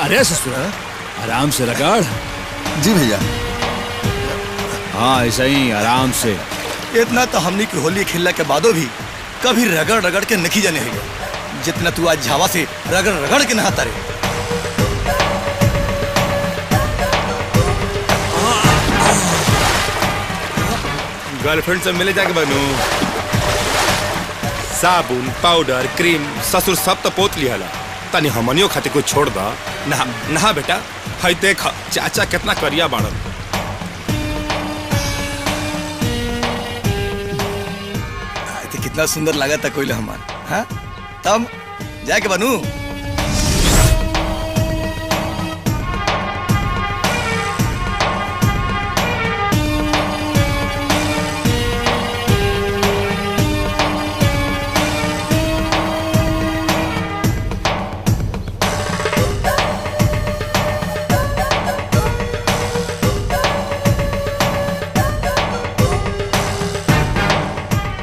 अरे ससुरा, आराम से रगड़। जी भैया। हाँ ऐसा ही आराम से। इतना तो हमनी की होली खेलने के बादो भी कभी रगड़ रगड़ के नहीं जाने है, जितना तू आज झावा से रगड़ रगड़ के नहाता रे। गर्लफ्रेंड से मिले जाके बनू। साबुन पाउडर क्रीम ससुर सब तो पोत लिया तनी हमनियों खातिर कुछ छोड़ दा। नहा नहा बेटा। हई देख चाचा कितना करिया बाड़न। कितना सुंदर लगा था कोई हमार। हाँ तब जाके बनू।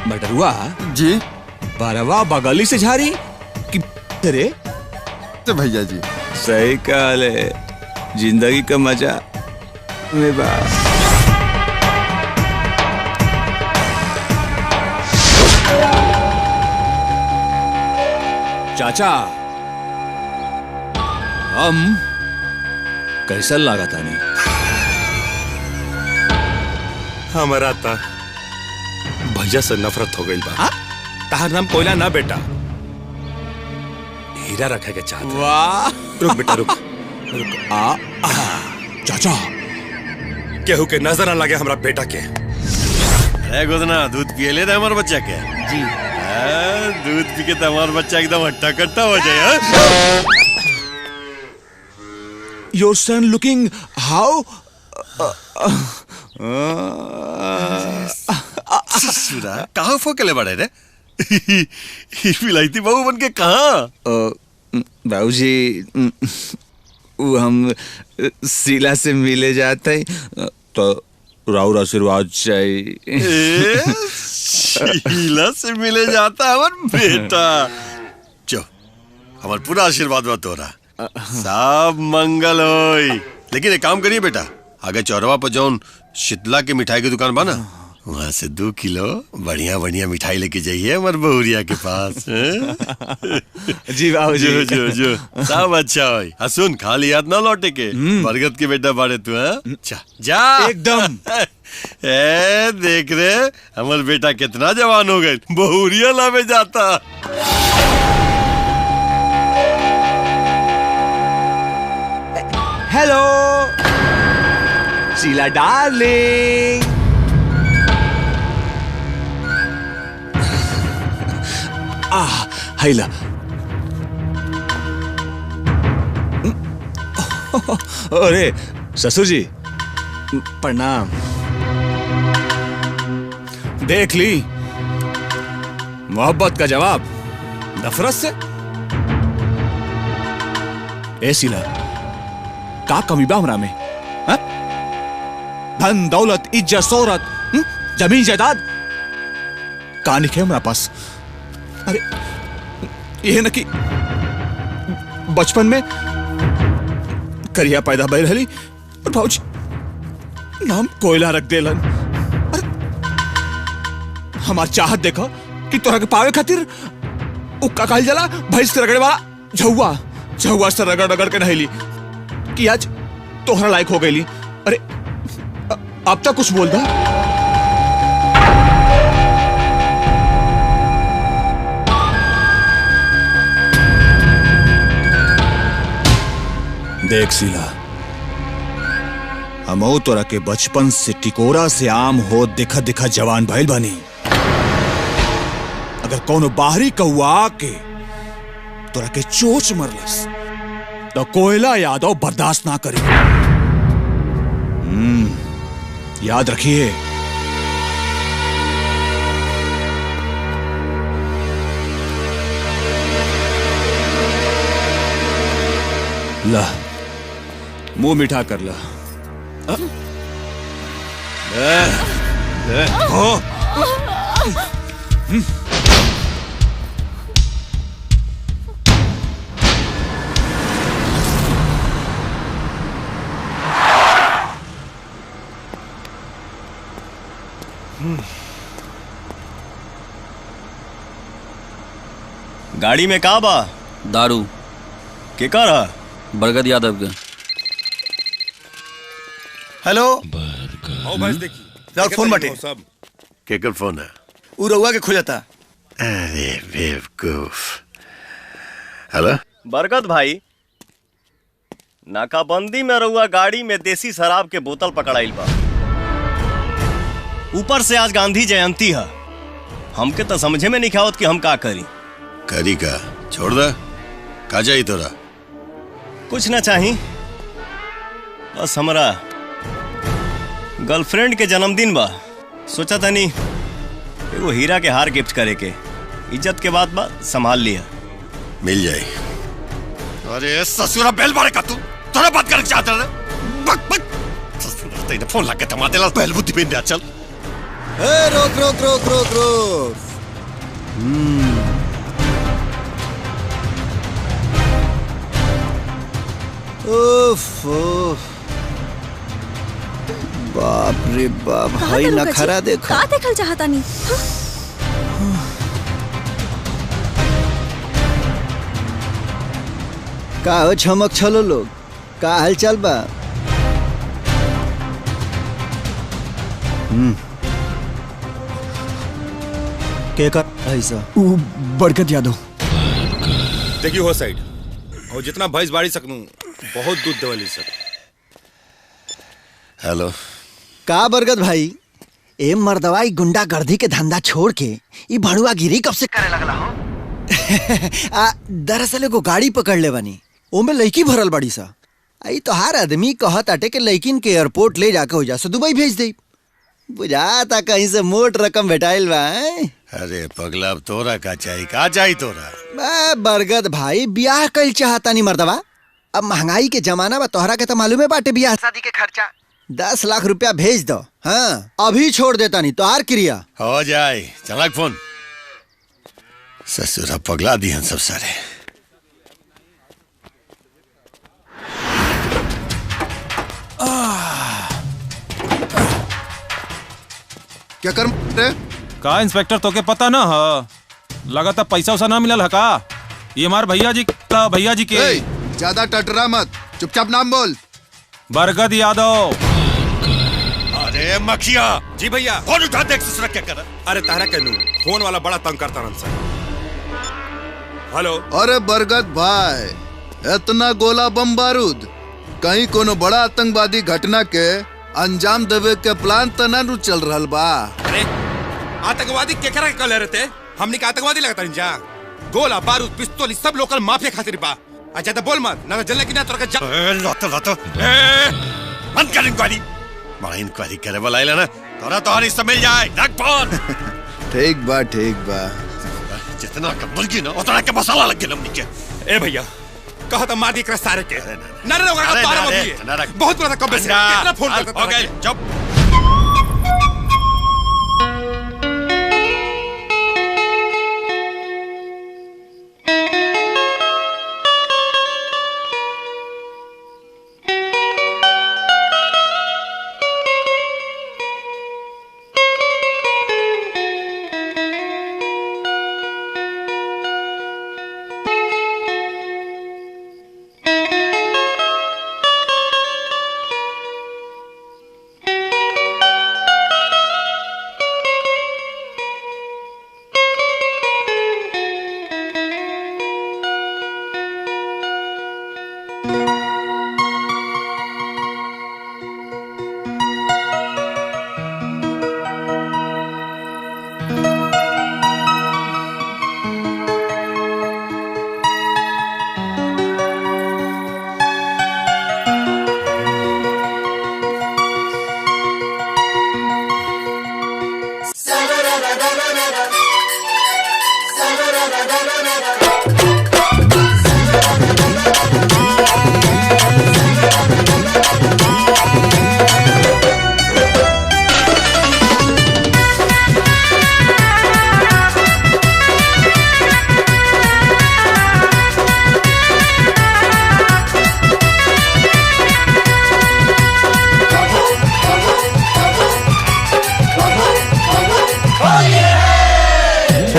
बटरुआ जी। बारवा बगली से झारी कि तेरे तो भैया जी सही कहल है। जिंदगी का मजा में बा। चाचा हम कैसा लगा था नहीं? हमारा था भैया से नफरत हो गई बा। ताहर नाम कोयला ना बेटा, हीरा रखे के चाहते। वाह रुक बेटा रुक। चाचा केहू के नजर ना लगे हमरा बेटा के। अरे गोदना दूध पिए ले हमारे बच्चा के। जी दूध पी के तो हमारा बच्चा एकदम हट्टा कट्टा हो जाए। योर सन लुकिंग हाउ ससुरा कहाँ फोकले बड़े रे? विलायती बहू बन के कहाँ? बाबूजी वो हम शीला से मिले जाते तो राउर आशीर्वाद चाहिए। शीला से मिले जाता हमार बेटा। चो हमार पूरा आशीर्वाद बा तोरा। सब मंगल होई। लेकिन एक काम करिए बेटा, आगे चौरवा पर जौन शीतला की मिठाई की दुकान बा ना, वहाँ से 2 किलो बढ़िया बढ़िया मिठाई लेके जाइए हमारे बहुरिया के पास। जी बाबूजी। जो जो जो सब अच्छा हो। सुन खाली याद ना लौटे के। बरगद के बेटा बाड़े तू। जा एकदम। ए देख रे हमारे बेटा कितना जवान हो गए, बहुरिया लावे जाता। Hello Sheela darling. हैला अरे ससुर जी प्रणाम। देख ली मोहब्बत का जवाब नफरत से। ए शीला का कमी बा हमरा में? हा? धन दौलत इज्जत शोहरत जमीन जायदाद का नहीं है हमरा पास? अरे ये न कि बचपन में करिया पैदा भई रही और भाऊजी नाम कोयला रख देलन। अरे हमार चाहत देखो कि तोरा के पावे खातिर उक्का कहल जाला भैंस से रगड़े वाला झौआ से रगड़ रगड़ के नहली कि आज तोहरा लायक हो गई। अरे अब तक कुछ बोल दा। देख शीला हमो तोरा के बचपन से टिकोरा से आम हो दिखा दिखा जवान भइल बानी। अगर कोनो बाहरी कौआ आके तोरा के चोच मरलस तो कोयला यादव बर्दाश्त ना करे। याद रखिए। ला मुंह मीठा कर ला। गाड़ी में का बा? दारू। के कर? बरगद यादव के। हेलो आओ बस देखी राउत फोन बाटे। सब केकर फोन है? उ रउआ के खोजता। अरे बेवकूफ। हेलो बरगद भाई, नाकाबंदी में रउआ गाड़ी में देसी शराब के बोतल पकड़ाइल बा। ऊपर से आज गांधी जयंती है। हमके तो समझे में नहीं आवत कि हम का करी। करी का छोड़ दा। का जाई तोरा? कुछ ना चाही, बस हमरा गर्लफ्रेंड के जन्मदिन बा। सोचा तनी एगो हीरा के हार गिफ्ट करे के। इज्जत के बात बा, संभाल लिया। मिल जाए। अरे ससुरा बेल मारे का तू तोरा बात करके चाहता है? बक बक ससुरा तेरे फोन लगा के तमाते ला पहल बुद्धि पे चल। ए रोक रोक रोक रोक रोक। उफ उफ। बाप रे बाप, भाई नखरा देखो। का देखल चाहता नहीं? का हो छमक छलो लोग, का हालचाल बा? के कर ऐसा? बरकत यादव। देखिए हो साइड और जितना भैंस बाड़ी सकनू बहुत दूध देवली सक। हेलो का बरगद भाई, ए मर्दवाई गुंडा गर्दी के धंधा छोड़ के ई भड़ुआ गिरी कब से करे लगला हो? दरअसल एगो गाड़ी पकड़ ले बनी, ओमे लड़की भरल बड़ी सा। आई तो हर आदमी कहत आटे के लड़किन के एयरपोर्ट ले जाके हो जा से दुबई भेज दे। बुझाता कहीं से मोट रकम भेटाइल बा। अरे पगला, अब तोरा का चाहिए तोरा? बरगद भाई, ब्याह कल चाहता नहीं मर्दवा। अब महंगाई के जमाना बा, तोहरा के तो मालूम है बाटे ब्याह शादी के खर्चा। 10 लाख रुपया भेज दो। हाँ अभी छोड़ देता नहीं तो आर क्रिया हो जाए। चलाक फोन। ससुरा पगला दी हम सब सारे। क्या कर रे? का इंस्पेक्टर तो के पता ना है? लगातार पैसा उसा ना मिलल है का? ये हमार भैया जी के। ए, ज्यादा टटरा मत, चुपचाप नाम बोल। बरगद यादव। अरे मखिया। जी भैया। फोन उठा, देख ससुरा क्या कर। अरे तारा कहनू फोन वाला बड़ा तंग करता रन सर। हेलो। अरे बरगद भाई, इतना गोला बम बारूद कहीं कोनो बड़ा आतंकवादी घटना के अंजाम देवे के प्लान तो ना चल रहल बा? अरे आतंकवादी केकरा के कह रहते? हमनी के आतंकवादी लगता नहीं जा। गोला बारूद पिस्तौल सब लोकल माफिया खातिर बा। अच्छा तो बोल मत ना जलने की ना तोरा के लतो बंद कर इंक्वायरी। बड़ा इंक्वायरी करे वाला आइला ना, तोरा तोहर हिस्सा मिल जाए। रख फोन। ठीक बा ठीक बा। जितना का मुर्गी ना उतना के मसाला लग गेल हमनी के। ए भैया कहा था मार दी क्रस सारे के। ना रे होगा 12 बजे। बहुत बड़ा कब्बे से कितना फोन करता था। ओके जब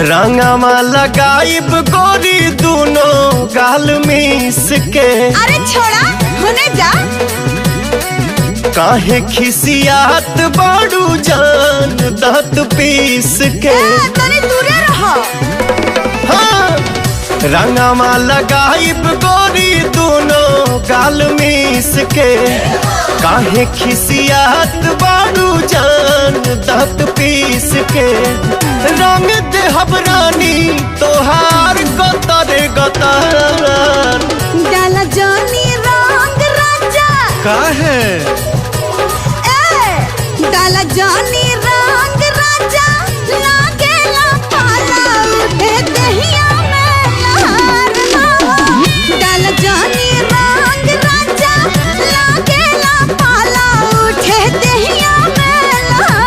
रंगवा लगाइब गोरी दोनों गाल मिस के। अरे छोड़ा होने जा। काहे खिसियात बाड़ू जान दांत पीस के। तनी दूरे रहो। हाँ रंगवा लगाइब गोरी दोनों गाल मिस के। काहे खिसियात बाड़ू जान दांत पीस के। रंग देहब रानी तोहार गतर गतर। डाला जानी रंग राजा। काहे? डाला जानी रंग राजा लागेला पाला उठे दहिया में लहर ना। डाला जानी रंग राजा लागेला पाला उठे दहिया में लहर।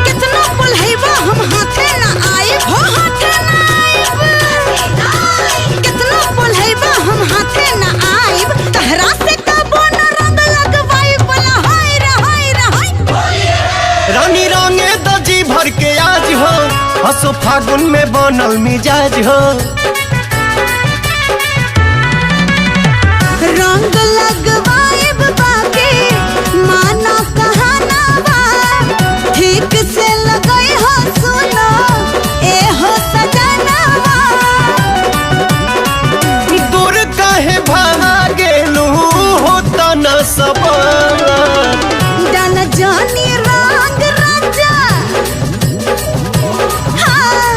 कितना बुलहैबा हम हाथे ना आइब हो हाथे ना आइब। कितना बुलहैबा हम हाथे ना आइब तहरा से कबो ना रंग लगवाई बोला हाय रे हाय रे हाय। रानी रंगे दजी भर के आज हो हंसो फागुन में बनल मिजाज हो। रंग लगवाइब बाके माना कहाना बा। ठीक से लगई हो सुनो ए हो सजनवा। दूर काहे भागेलू होता न सबर। डाला जानी रंग राजा। हाँ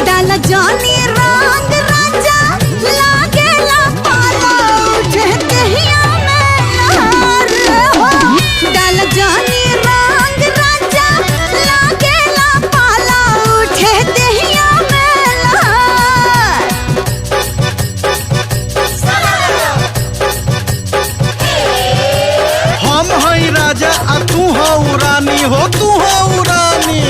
डाला जानी रंग राजा लागेला पाला उठे दहिया में लहर हो। डाला जानी रंग राजा लागेला पाला उठे दहिया में लहर। हम हई राजा आ तू हो रानी हो तू हो रानी।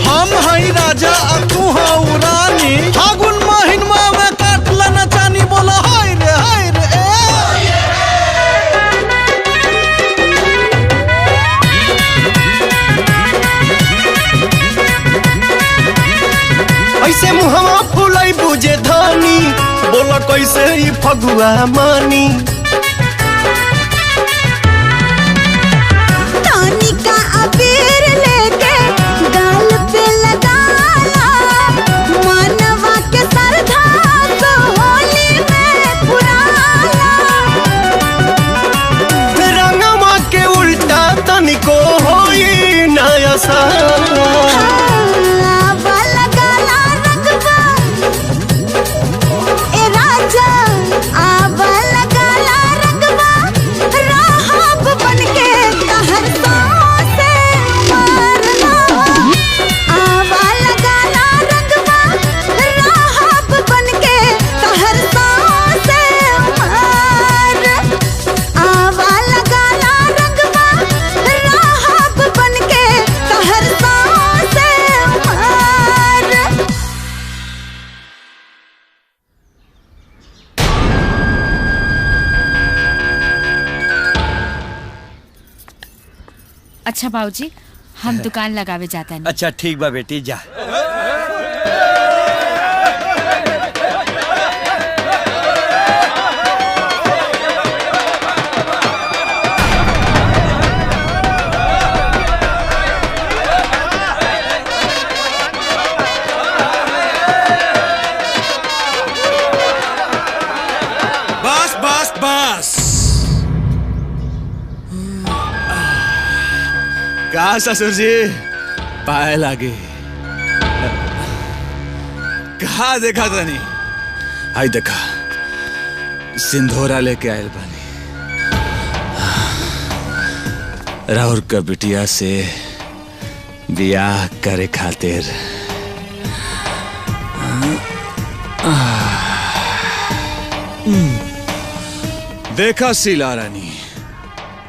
हम हई राजा आ तू हो रानी। फागुन महीनमा में काटला न चानी बोला हाय रे हाय रे। ऐसे मुहवा फुलाई बुझे धानी बोला कैसे ही फगुआ मानी। तानी का अबीर लेके गाल पे लगाला। मानवा के सरधा को होली में पुराला। रंगवा के उल्टा तनिको होई नया सारा। आवा लगाला रंगवा ए राजा। आवा लगाला रंगवा राहब बनके तहर पाँव से मारना। आवा लगाला रंगवा राहब बनके तहर पाँव से मार। आवा लगाला रंगवा राहब बनके तहर पाँव से मार। अच्छा बाबूजी हम दुकान लगावे जाता नहीं। अच्छा ठीक बा बेटी जा। बस बस बस। का ससुर जी पाए लागे। कहा देखा तनी। हाय देखा सिंधोरा लेके आयल बानी। राहुल का बिटिया से बियाह करे खातिर। देखा शीला रानी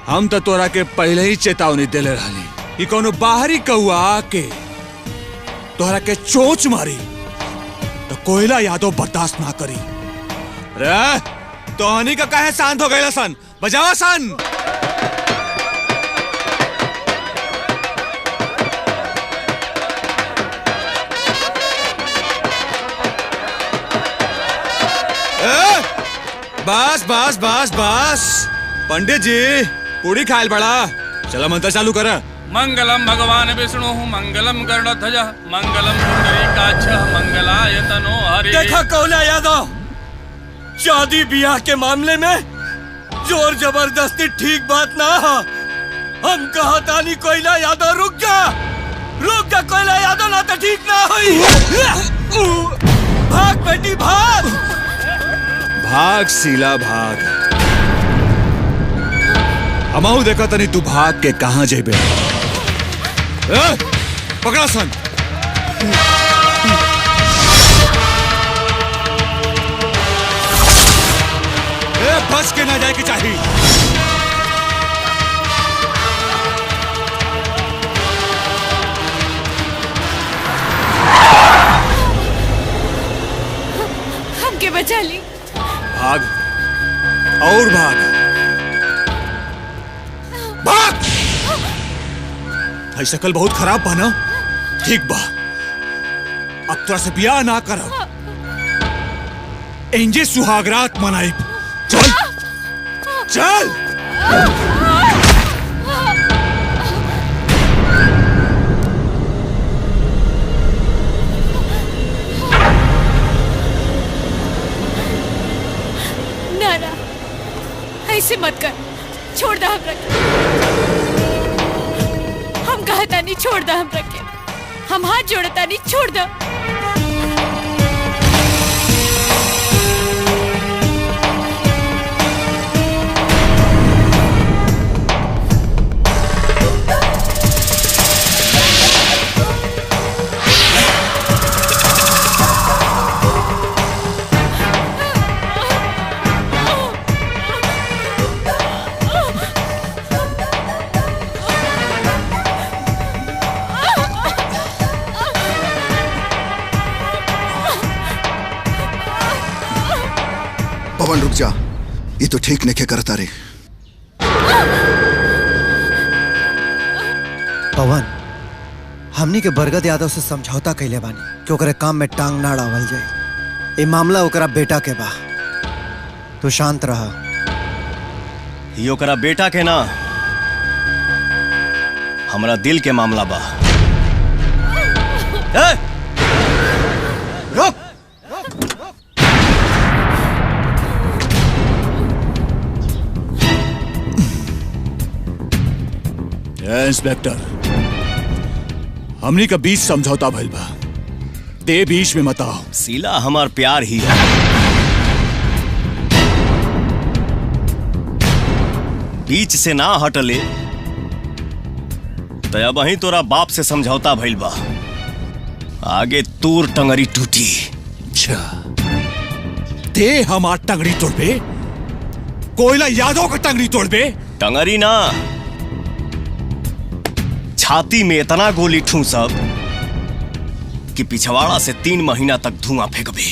हम तो तोरा के पहले ही चेतावनी देले रहली कि कोनो बाहरी कौआ आके तोहरा के चोंच मारी तो कोयला यादव बर्दाश्त ना करी। रे तोहनी का काहे शांत हो गए सन? बजावा सन। बस बस बस बस पंडित जी पूरी खायल बड़ा। चला मंत्र चालू कर। मंगलम भगवान विष्णु मंगलम गरुड़ध्वज मंगलम पुंडरीकाक्षः मंगलाय तनो हरि। देखा कोयला यादव, शादी ब्याह के मामले में जोर जबरदस्ती ठीक बात ना है। हम कहा तानी कोयला यादव रुक जा कोयला यादव, ना तो ठीक ना हुई। भाग बेटी भाग। भाग शीला भाग। हमाऊ देखा तनी तू भाग के कहां जेबे। पकड़ा सन। बच के ना जाए कि चाहिए। हमके बचा ली। भाग और भाग भाग। भाई शकल बहुत खराब बा ना? ठीक बा, अब तोरा से ब्याह ना करब, इंजे सुहागरात मनाई। चल चल। ना ऐसे मत कर, छोड़ दा हम रखे। हम कहता नहीं छोड़ दा हम रखे। हम हाथ जोड़ता नहीं, छोड़ दा। पवन रुक जा, ये तो ठीक नहीं करता रे। पवन, हमनी के बरगद यादव से समझौता कैले बानी कि ओकरे काम में टांग ना अड़ावल जाए। ये मामला ओकरा बेटा के बा, तू शांत रहा। ये ओकरा बेटा के ना, हमरा दिल के मामला बा। रुक। इंस्पेक्टर, हमनी का बीच समझौता भइल बा, ते बीच में मत आओ। शीला हमार प्यार ही है। बीच से ना हटले तो अब वहीं तोरा बाप से समझौता भइल बा, आगे तूर टंगरी टूटी। अच्छा, ते हमार टंगड़ी तोड़बे? कोयला यादव का टंगड़ी तोड़बे? टंगरी ना, छाती में इतना गोली ठूसब कि पिछवाड़ा से 3 महीना तक धुआं फेंकबे।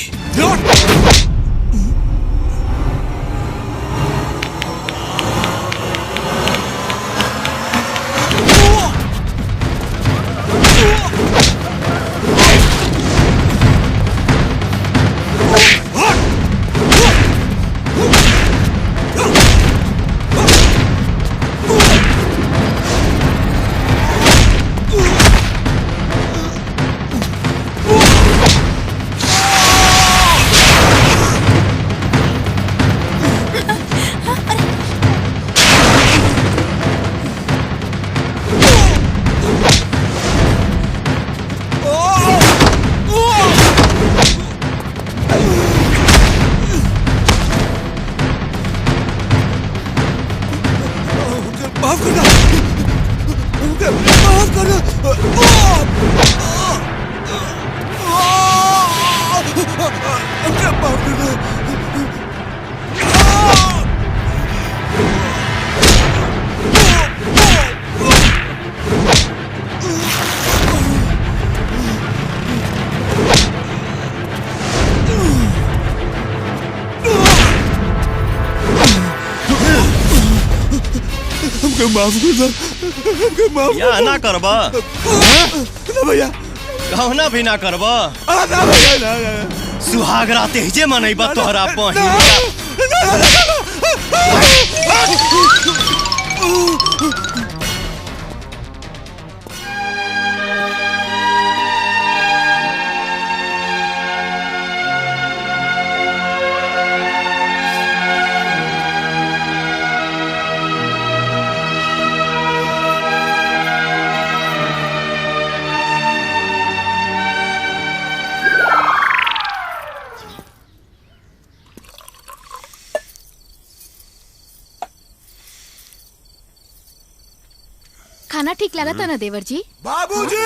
हमके माफ कर दो, हमके माफ या ना करबा ना भैया, कहना भी ना करबा ना भैया, ना सुहाग राते ही जे मनैबा तोहरा पहिया खाना ठीक लगा था ना देवर जी? बाबूजी!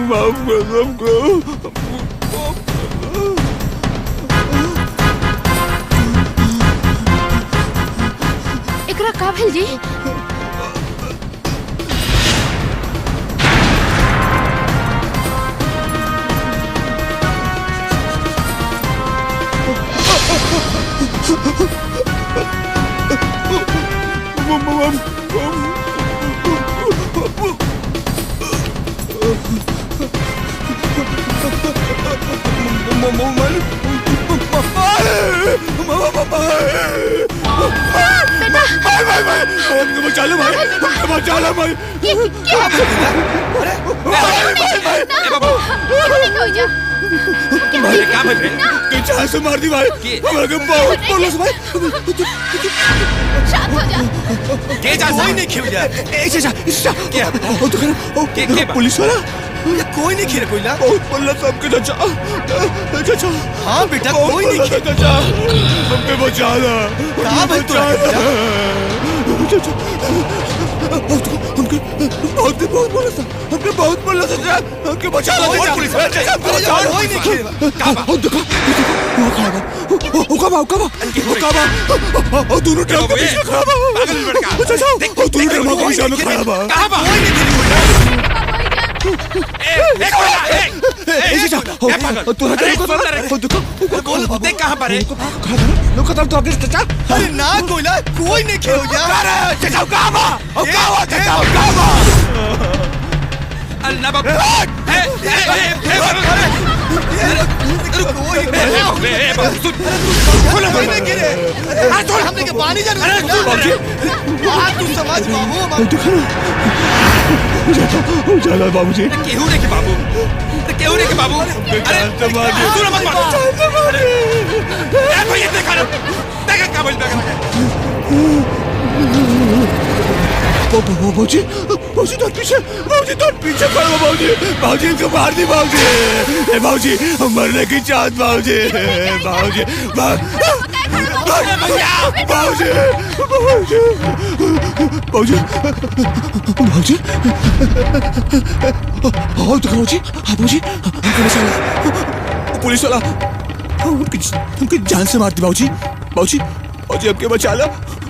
माफ कर दो हमको। एकरा का भेल जी? बचा लो भाई, बचा लो भाई। क्या से मार दी भाई? बहुत पुलिस भाई। शांत हो जा। के जा कोई नहीं खिल जा। क्या पुलिस वाला? कोई नहीं खिल कोई ना। बहुत पुलिस सबके चाचा। चाचा। हाँ बेटा कोई नहीं खिल। चाचा हमके बचा लो। कहाँ बचा? हमके बहुत बोला था, हमके बहुत बोला था, हमके बचा लो। पुलिस कोई नहीं खेल। दोनों ट्रक के बीच में खड़ा बा। दोनों ट्रक के बीच में खड़ा बा। अरे ना कोयला कोई नहीं खेल जा। हमने के पानी तू समाज जाला बाबूजी। केहू रे के बाबू, केहू रे के बाबू। अरे तू मत मार। भाई देखा ना, देखा क्या बोल रहा है? बाबूजी, बाबूजी तो पीछे खड़ा हो बाबूजी। बाबूजी इनको मार दी बाबूजी। बाबूजी मरने की चाहत बाबूजी। बाबूजी बाबूजी बाबूजी बाबूजी और तो बाबूजी पुलिस वाला हमके जान से मारती बाबूजी। बाबूजी हमके बचा लो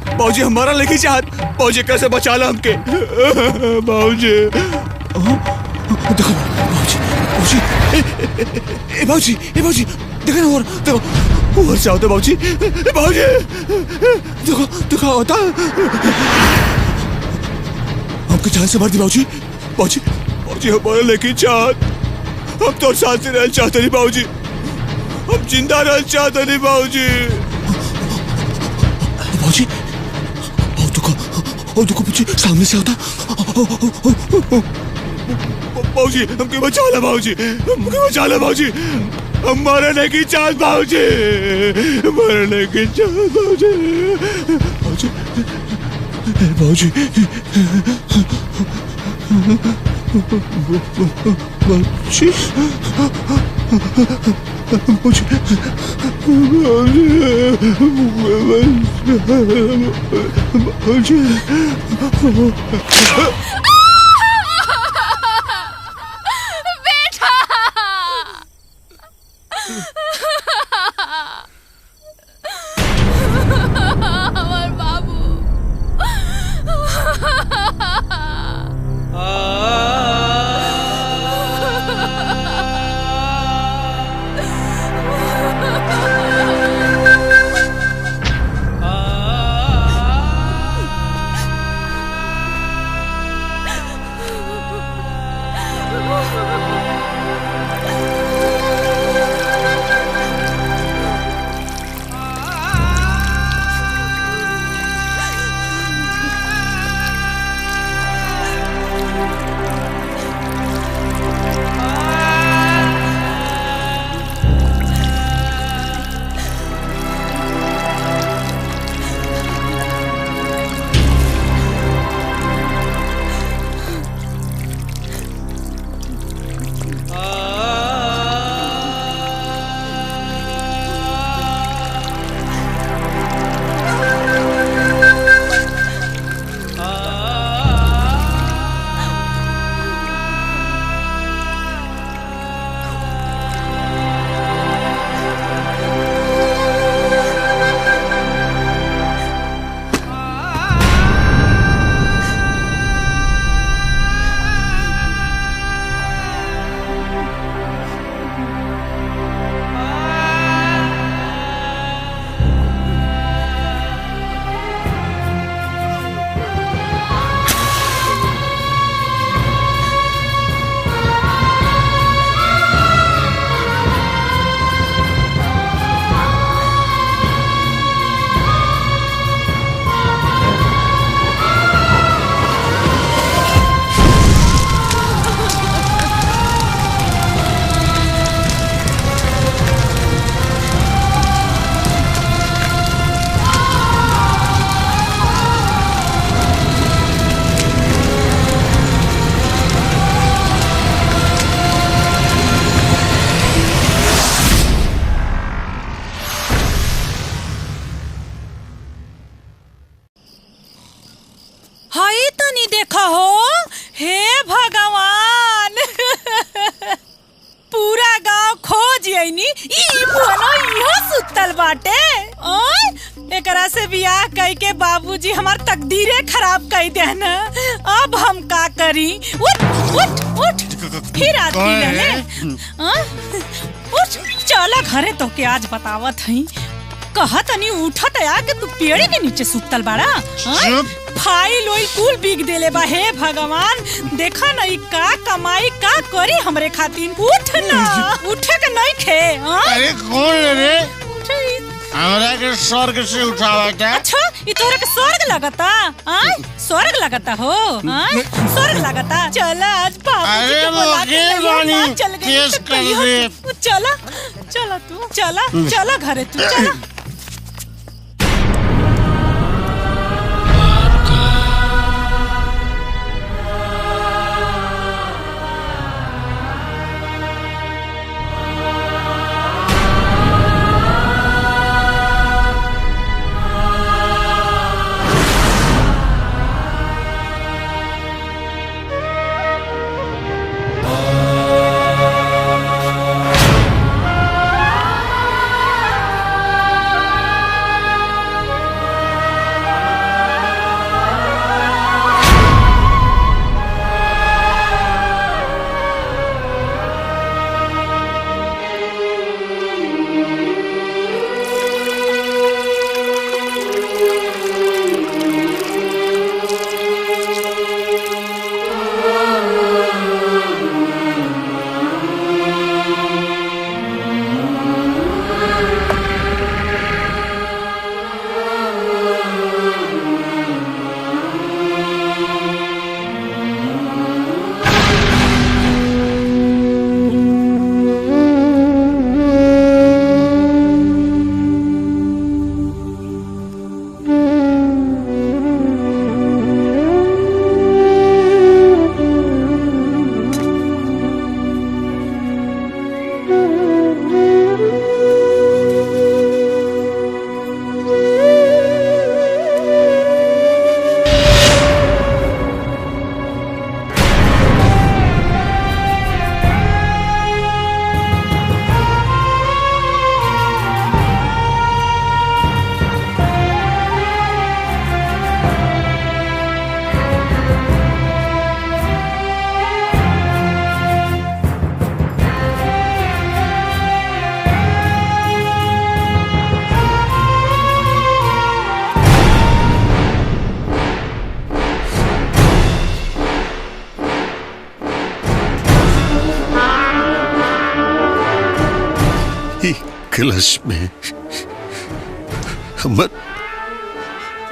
बाबूजी। हमारा लेके चाहत बाबूजी, कैसे बचा लो हमके बाबूजी। देखो बाबूजी देखो ना और से होता बाबूजी। बाबूजी देखो होता हमके जान से मार दी बाबूजी। बाबूजी हमारा लेके चाहत, हम तो साथ से रहना चाहते नहीं बाबूजी। हम जिंदा रहना चाहते नहीं बाबूजी। बाबूजी देखो पीछे सामने से होता। बाबूजी हमके बचा लो बाबूजी, हमके बचा लो बाबूजी। हम मरने की चाहत बाबूजी, मरने की चाहत बाबूजी। बाबूजी देखा हो, हे भगवान पूरा गांव खोज यनी ई मोनो इहो सुतल बाटे। ओए एकरा से बियाह कई के बाबूजी हमार तकदीरे खराब कई देन। अब हम का करी? उठ उठ उठ फिर आदमी ले उठ चला घरे तो के आज बतावत हई। कहत नहीं उठत आ के तू पेड़ के नीचे सुतल बाड़ा। फाइल ओइल कुल बिक देले बा। हे भगवान देखा नहीं का कमाई का करी हमरे खातिर। उठ ना उठे के नहीं खे। अरे कौन रे? हमरा के स्वर्ग से उठावा था। अच्छा ये तोरा के स्वर्ग लगता? स्वर्ग लगता हो? स्वर्ग लगता? चल आज बाबूजी के बुला के चल गए। चला चला तू चला चला घरे तू चला। कलश में हमर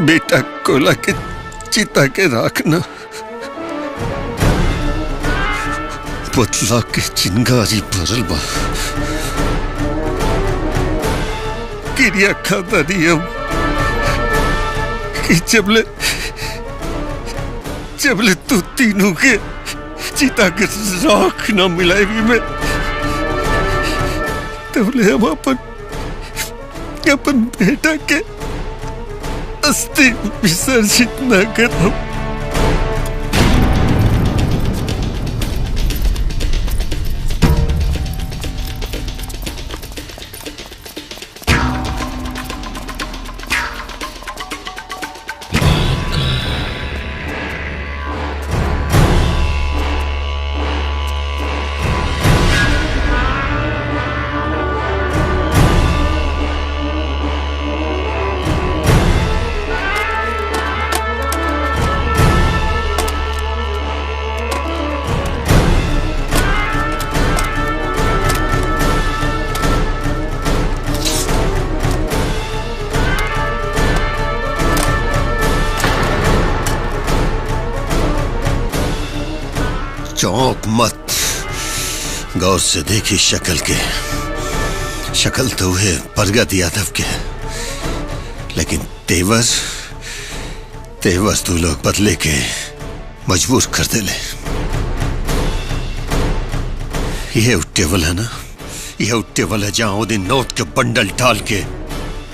बेटा कोला के चिता के राखना बदला के चिंगारी भरल बा। क्रिया खाता नियम कि जबले तू तीनों के चिता के राख न मिलाएगी में तबले हम अपन बेटा के अस्थि विसर्जित न करो। चौंक मत, गौर से देखी शक्ल के। शक्ल तो है बरगद यादव के, लेकिन तेवर तू लोग बदले के मजबूर कर दे ले। यह टेबल है ना, यह टेबल है जहां दिन नोट के बंडल डाल के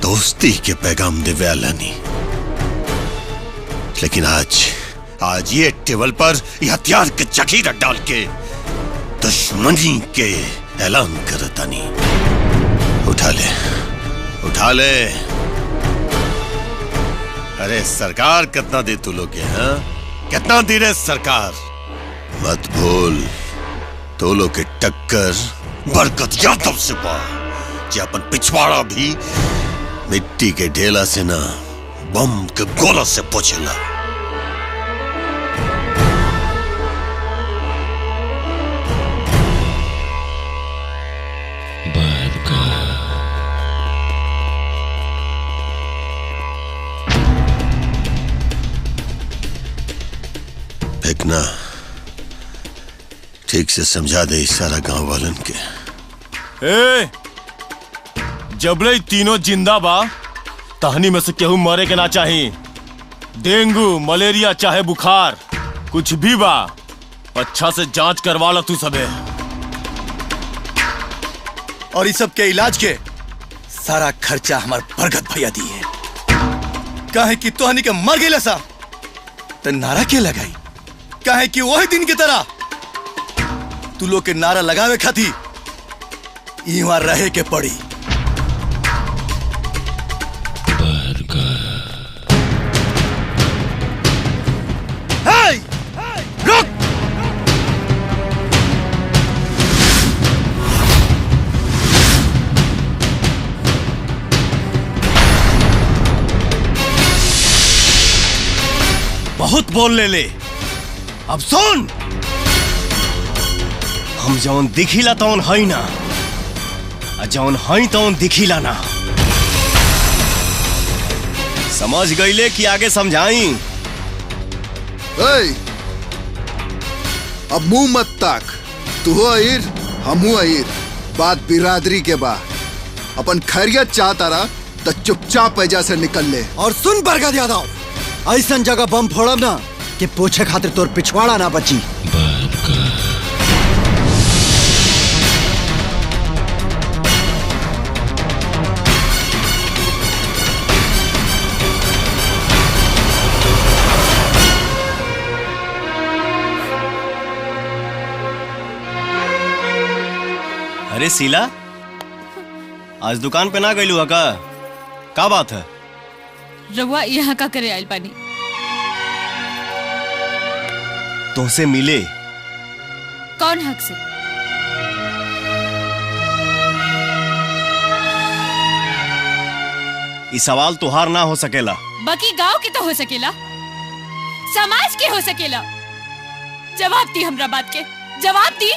दोस्ती के पैगाम देवे आलानी। लेकिन आज ये टेबल पर ये हथियार के जखीरा डाल के दुश्मनी के ऐलान करता नहीं। उठा ले। अरे सरकार कितना दे तू लोग के, हाँ? कितना दे रहे सरकार? मत भूल तो लोग के टक्कर बरकत यादव से पा, जे अपन पिछवाड़ा भी मिट्टी के ढेला से ना बम के गोला से पोछेला। फेंकना ठीक से समझा दे सारा गांव वालन के। जबले तीनों जिंदा बा, तहनी में से केहू मरे के ना चाही। डेंगू, मलेरिया चाहे बुखार कुछ भी बा, अच्छा से जांच करवा ला तू सबे। और इस सब के इलाज के सारा खर्चा हमार बरगद भैया दी है। काहे कि तोहनी के मर गए सा तो नारा के लगाई। काहे कि वही दिन की तरह तू लोग के नारा लगावे खाती इहाँ रहे के पड़ी। रुक! बहुत बोल ले। अब सुन, हम जौन दिखिला तौन हई ना, आ जौन हई तौन दिखिला ना। समझ गईले कि आगे समझाई? अब मुंह मत ताक। तू हो अहीर, हम हूं अहीर। बात बिरादरी के बा। अपन खैरियत चाहता रहा तो चुपचाप पैजा से निकल ले। और सुन बरगद यादव, ऐसा जगह बम फोड़ब ना कि पूछे खातिर तोर पिछवाड़ा ना बची। अरे शीला, आज दुकान पे ना गईलू है का बात है? रवा यहाँ का करे आइल पानी? तुमसे मिले। कौन हक से? ये सवाल तुहार ना हो सकेला। बाकी गांव के तो हो सकेला, समाज के हो सकेला। जवाब दी हमरा बात के, जवाब दी।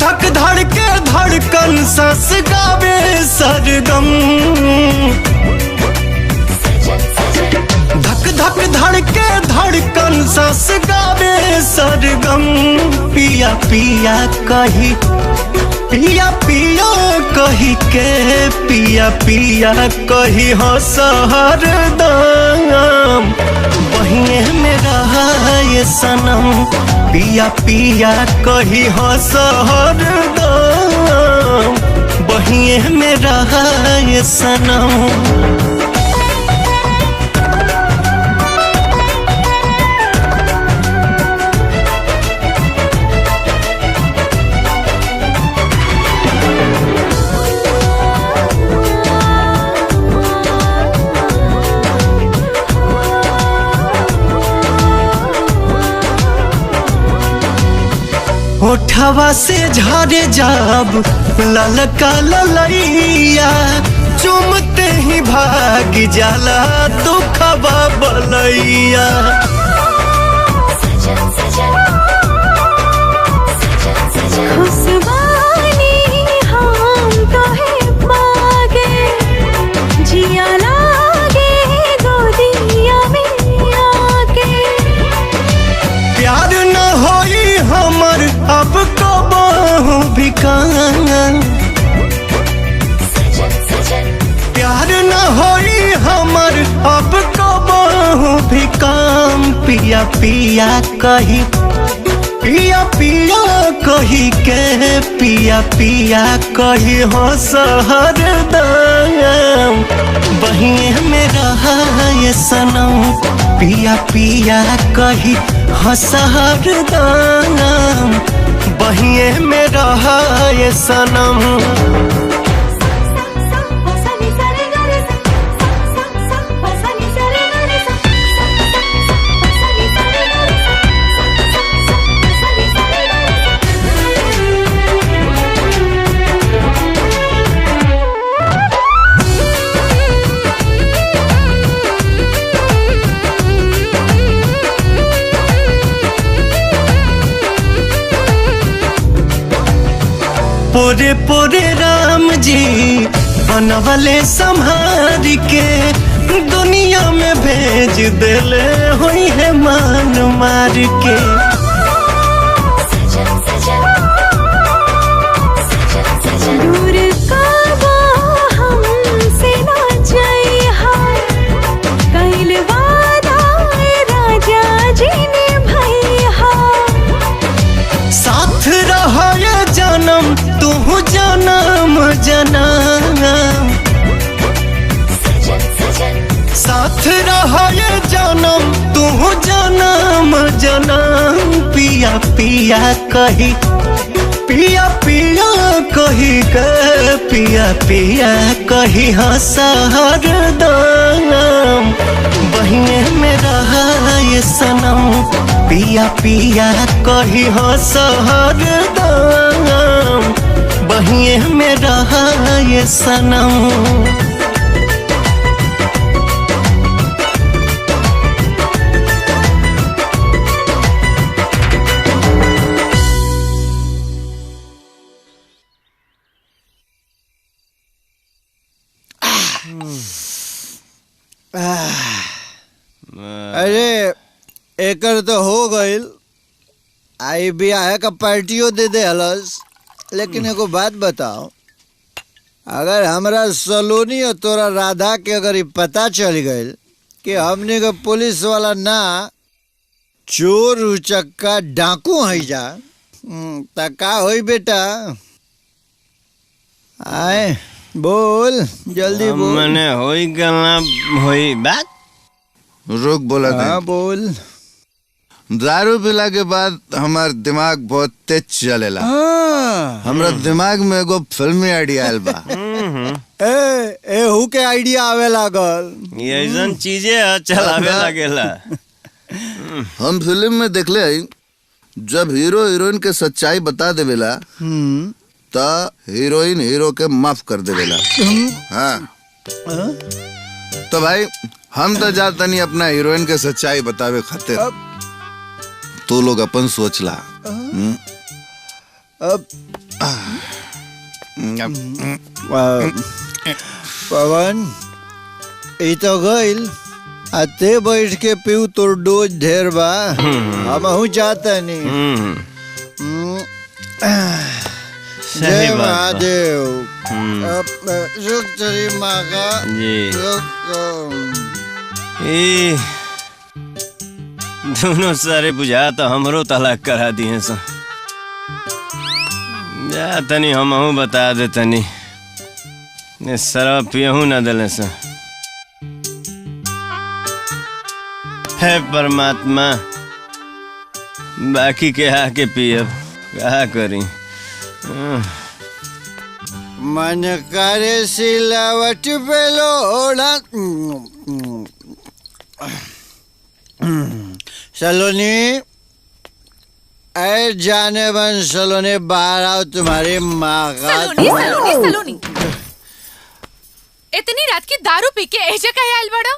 धक धड़के धड़कन सांस गावे सरगम, धक धक धड़के धड़कन सांस गावे सरगम। पिया पिया कही, पिया पिया कही के, पिया पिया कही हो हरदम, बहिए में रहा ये सनम। पिया पिया कही हो हरदम, बहिए में रहा ये सनम। होठवा से झारे जाब ललका ललैया, चुमते ही भाग जाला दुखवा बलैया। खुशबानी हम तो है पागे, जिया लागे गोदिया में आके। प्यार न होई हमर अब कबहू भी कान, प्यार न होई हमर अब कबहू भी काम। पिया पिया कही, पिया पिया कही के, पिया पिया कही हो हरदम, बहिए में रहा ये सनम। पिया पिया कही हो हरदम, बहिए में रहा ये सनम। पोरे पोरे राम जी बनवले संहार के, दुनिया में भेज देले हुई है मान मार के। दूर काबा हमसे ना जाइहा, कैल वादा राजा जी ने भैया। साथ रहा ये जन्म तू जन्म जन्म, साथ रहा ये जन्म तू जन्म जन्म। पिया पिया कही, पिया पिया कही के, पिया पिया कही हंस हरदम, बहिए में रहा ये सनम। पिया पिया कही हंस हरदम, बहिए में रहा ये सनम। अरे एकर तो हो गईल, आई बियाह का पार्टियों दे दे हलस। लेकिन एगो बात बताओ, अगर हमरा सलोनी और तोरा राधा के अगर ये पता चल गईल कि हमने का पुलिस वाला ना चोर उचक्का डाकू है जा, ता का होई बेटा? आए बोल, जल्दी बोल। मने होई गलना होई बात। रुक बोला हाँ, बोल। दारू पिला के बाद हमार दिमाग बहुत तेज चलेला। हमरा दिमाग में एगो फिल्मी आइडिया आयल बा। ए हु के आइडिया आवे लागल? ये ऐसन चीजें चलावे लागेला। हम फिल्म में देखले हई, जब हीरो हीरोइन के सच्चाई बता देवेला ता हीरोइन हीरो के माफ कर देवेला। हाँ तो भाई हम तो जात नहीं अपना हीरोइन के सच्चाई बतावे खातिर। तो लोग अपन सोचला। अब पवन ई तो गइल आते बैठ के पीऊ तोर डोज ढेर बा हमहू चाहता नहीं। जय महादेव। रुक तेरी माँ का दोनों सारे बुझा तो हमरो तलाक करा दिए सो। जा तनी हमहू बता दे तनी शराब पियहू न दिले से। है परमात्मा बाकी के आके पियब कहा करी। मन करे सिलावट पे लोड़ा सलोनी ऐ जाने बन सलोनी बाहर आओ तुम्हारी माँ का। सलोनी इतनी रात की दारू पी के ऐसे कहे आयल बड़ा?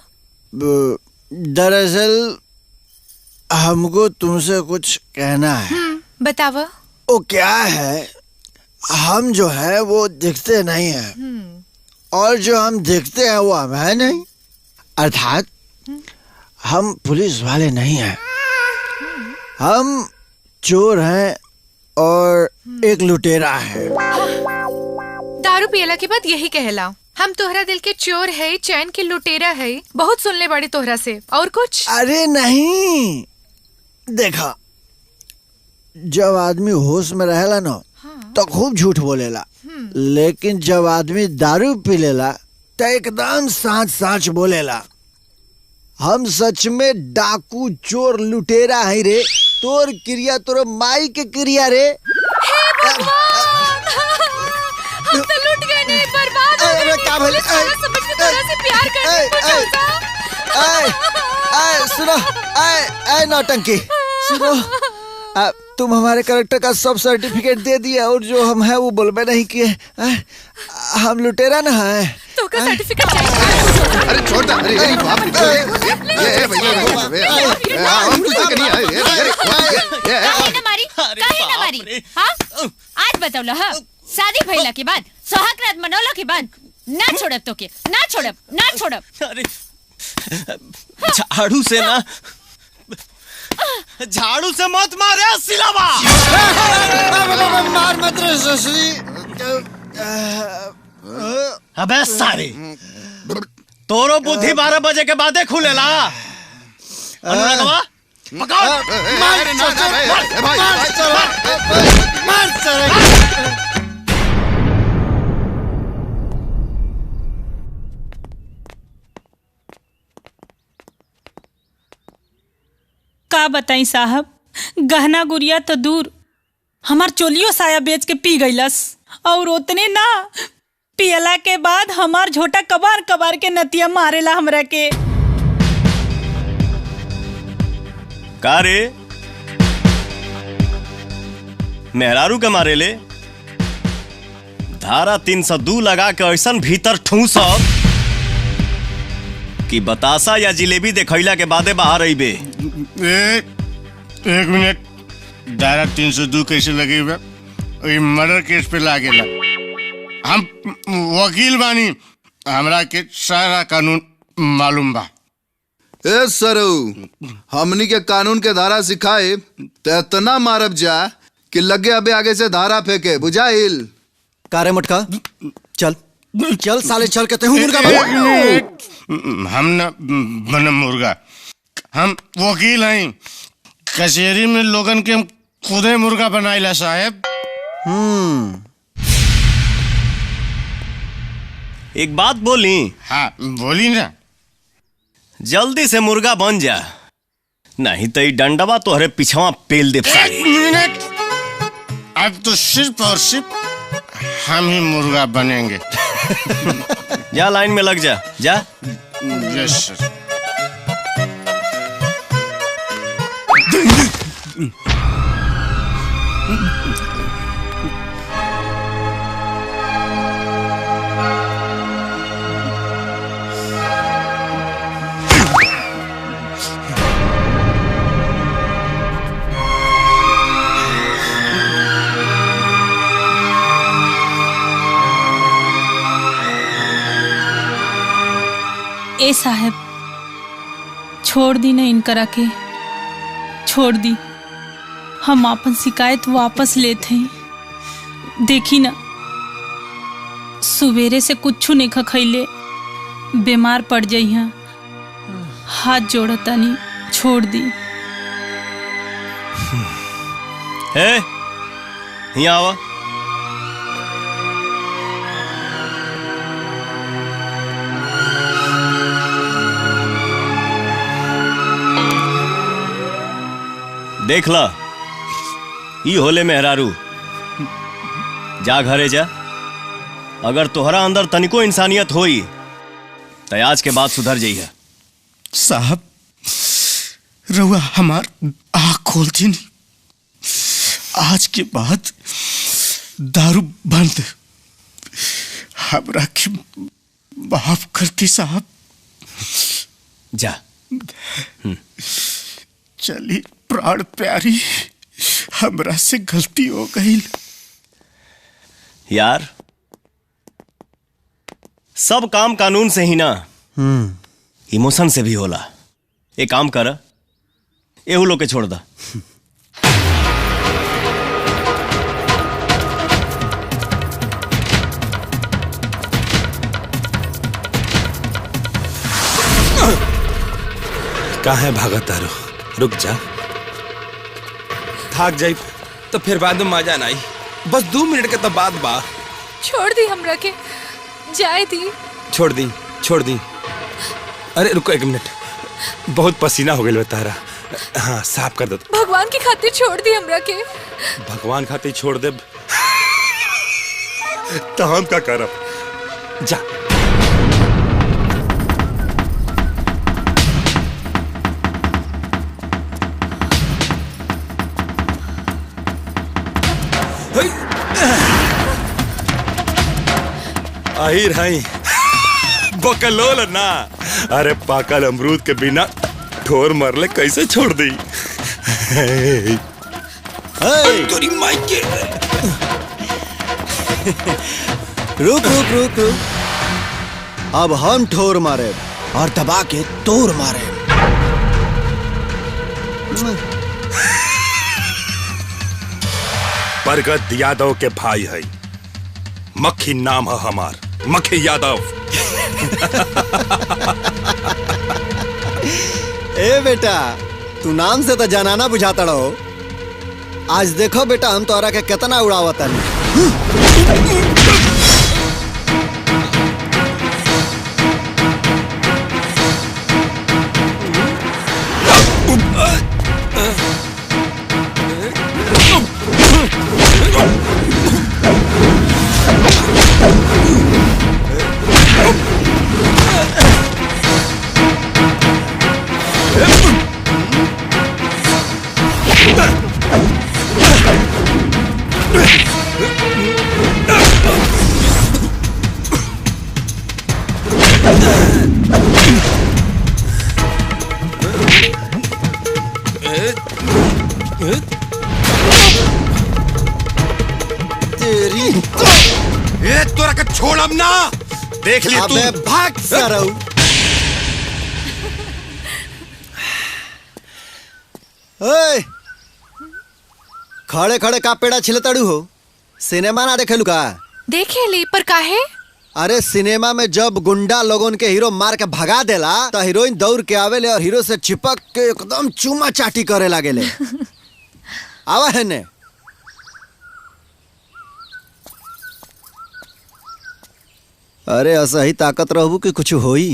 दरअसल हमको तुमसे कुछ कहना है। बतावा। वो क्या है हम जो है वो दिखते नहीं है और जो हम दिखते हैं वो हम है नहीं। अर्थात हम पुलिस वाले नहीं हैं। हम चोर हैं और एक लुटेरा है। दारू पियला के बाद यही कहला हम तोहरा दिल के चोर है चैन के लुटेरा है। बहुत सुनले बड़े तोहरा से। और कुछ? अरे नहीं देखा जब आदमी होश में रहेला ना तो खूब झूठ बोलेला लेकिन जब आदमी दारू पी लेला तो एकदम साच बोलेला। हम सच में डाकू चोर लुटेरा है रे। तोर क्रिया तोर माई के क्रिया रे। हम तो लूट गए नहीं बर्बाद हो गए। क्या भले समझ में तोरा से प्यार करने सुनो ऐ नौटंकी सुनो तुम हमारे करेक्टर का सब सर्टिफिकेट दे दिया और जो हम है वो बोलबे नहीं किए। हम लुटेरा ना है तो का सर्टिफिकेट चाहिए। अरे छोड़ दे। अरे बाप रे भैया हम कुछ नहीं काहे ना मारी हां आज बतावला हां शादी भइला के बाद सोहाग रात मनौला के बाद ना छोड़ब तो के ना छोड़ब। अरे झाड़ू से ना झाड़ू से मत मारे सिलावा। मार मत रे ससुरी। अबे सारे तोरो बुद्धि 12 बजे के बादे खुलेला। अनुरागवा पकड़ का बताई साहब गहना गुड़िया तो दूर हमार चोलियो साया बेच के पी गईलस और उतने ना पियला के बाद हमार झोटा कबार के नतिया मारेला हमरा के। का रे मेहरारू के मारे ले धारा 302 लगा के ऐसा भीतर ठूसब कि बतासा या जिलेबी देखैला के बादे बाहर अइबे। एक मिनट धारा 302 कैसे लगी मर्डर केस पे लागेला? हम वकील बानी हमरा के सारा कानून मालूम बा। ए सरू हमनी के कानून के धारा सिखाए तो इतना मारब जा कि लगे अबे आगे से धारा फेंके बुझाइल। कारे मटका चल साले चल कहते हूँ मुर्गा हम न बनम मुर्गा हम वकील हैं। कचहरी में लोगन के हम खुदे मुर्गा बनाइला साहब। एक बात बोली? हाँ बोली ना। जल्दी से मुर्गा बन जा नहीं तो ई डंडवा तोहरे पिछवा पेल दे। एक मिनट अब तो सिर्फ और सिर्फ हम ही मुर्गा बनेंगे। जा लाइन में लग जा। यस सर। ए साहब, छोड़ दी ना इनकरा के, छोड़ दी। हम अपन शिकायत वापस लेते हैं। देखी ना, सुबेरे से कुछ नहीं खखैले, बीमार पड़ जाई हैं। हाथ जोड़ता नहीं, छोड़ दी। है यहाँ आवा। देख ला, ई होले मेहरारू। जा घरे जा। अगर तोहरा अंदर तनिको इंसानियत होई तो आज के बाद सुधर जाइए। साहब, रउआ हमार आँख खोलती नहीं। आज के बाद दारू बंद। हमरा के माफ करती साहब। जा। चली प्राण प्यारी, हमरा से गलती हो गई। यार, सब काम कानून से ही ना, इमोशन से भी होला। एक काम कर, एहू लोग के छोड़ दा। काहे भागत तारो? रुक जा। थाक जाई तो फिर बाद में मजा ना आई। बस 2 मिनट के तो बाद बा। छोड़ दी हमरा के, जाए दी। छोड़ दी, छोड़ दी। अरे रुको 1 मिनट, बहुत पसीना हो गया तारा। हाँ, साफ कर दो। भगवान की खातिर छोड़ दी हमरा के। भगवान खातिर छोड़ दे तो हम क्या करब? जा। आहिर हाई बकलोल ना। अरे पाकल अमरूद के बिना ठोर मरले कैसे छोड़ दी? तोरी माई के। रुक रुक रुक रुक। अब हम ठोर मारे और दबा के तोड़ मारे। बरगद यादव के भाई है। मक्खी नाम है हमार, मक्खी यादव। ए बेटा, तू नाम से तो जनाना बुझाता रहो। आज देखो बेटा, हम तोरा के कितना उड़ावता नहीं। तोरा का छोड़ब ना। देख ली तू। भाग सरऊ। खड़े खड़े का पेड़ा छिलतड़ू हो? सिनेमा ना देखेलू का? देखे ली, पर काहे? अरे सिनेमा में जब गुंडा लोगन के हीरो मार के भगा देला तो हीरोइन दौड़ के आवेले और हीरो से चिपक के एकदम चूमा चाटी करे लागेले। आवा है ने। अरे ऐसा ही ताकत रहबू कि कुछ होई।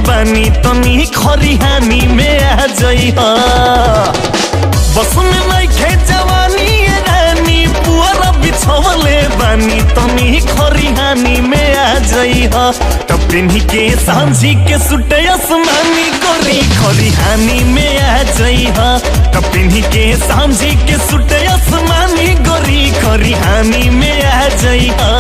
बानी तनी खरिहानी में आ जइहा। बस में नइखे जवानी रानी। आसमानी तनी खरिहानी में आ जाई हा तब पिन्ही के सांझी के सुट आसमानी गोरी खरिहानी में आ जाई हा तब पिन्ही के सांझी के सुट आसमानी गोरी खरिहानी में आ जाई हा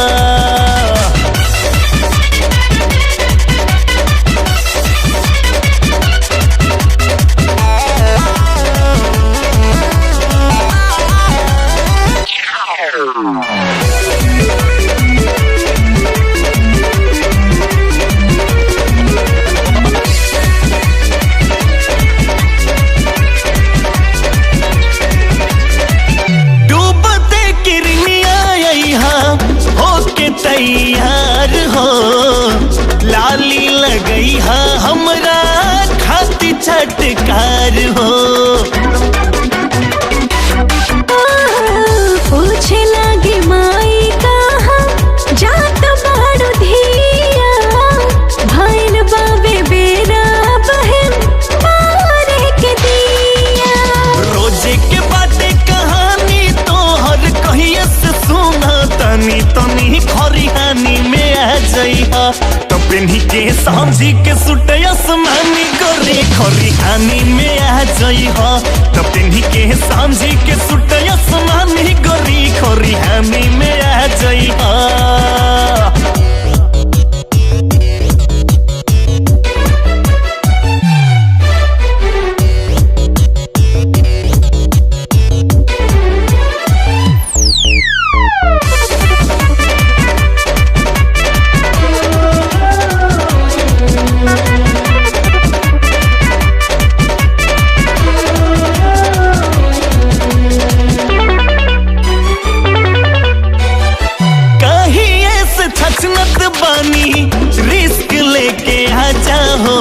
तैयार हो लाली लगई हा हमरा खाती छटकार हो पूछे लागे माई कहाँ जात बाड़ू धिया भाइन बाबे बेरा बहन मारे के दिया रोजे के बाटे कहानी तोहर कहिए से सुना तनी तनी खरिहानी में आ जाई हा तो पिन्ही के सांझी के सुट आसमानी गोरी खरिहानी में आ जाई हा तो पिन्ही के सांझी के सुट आसमानी गोरी खरिहानी में आ जाई हा रिस्क लेके आ जाओ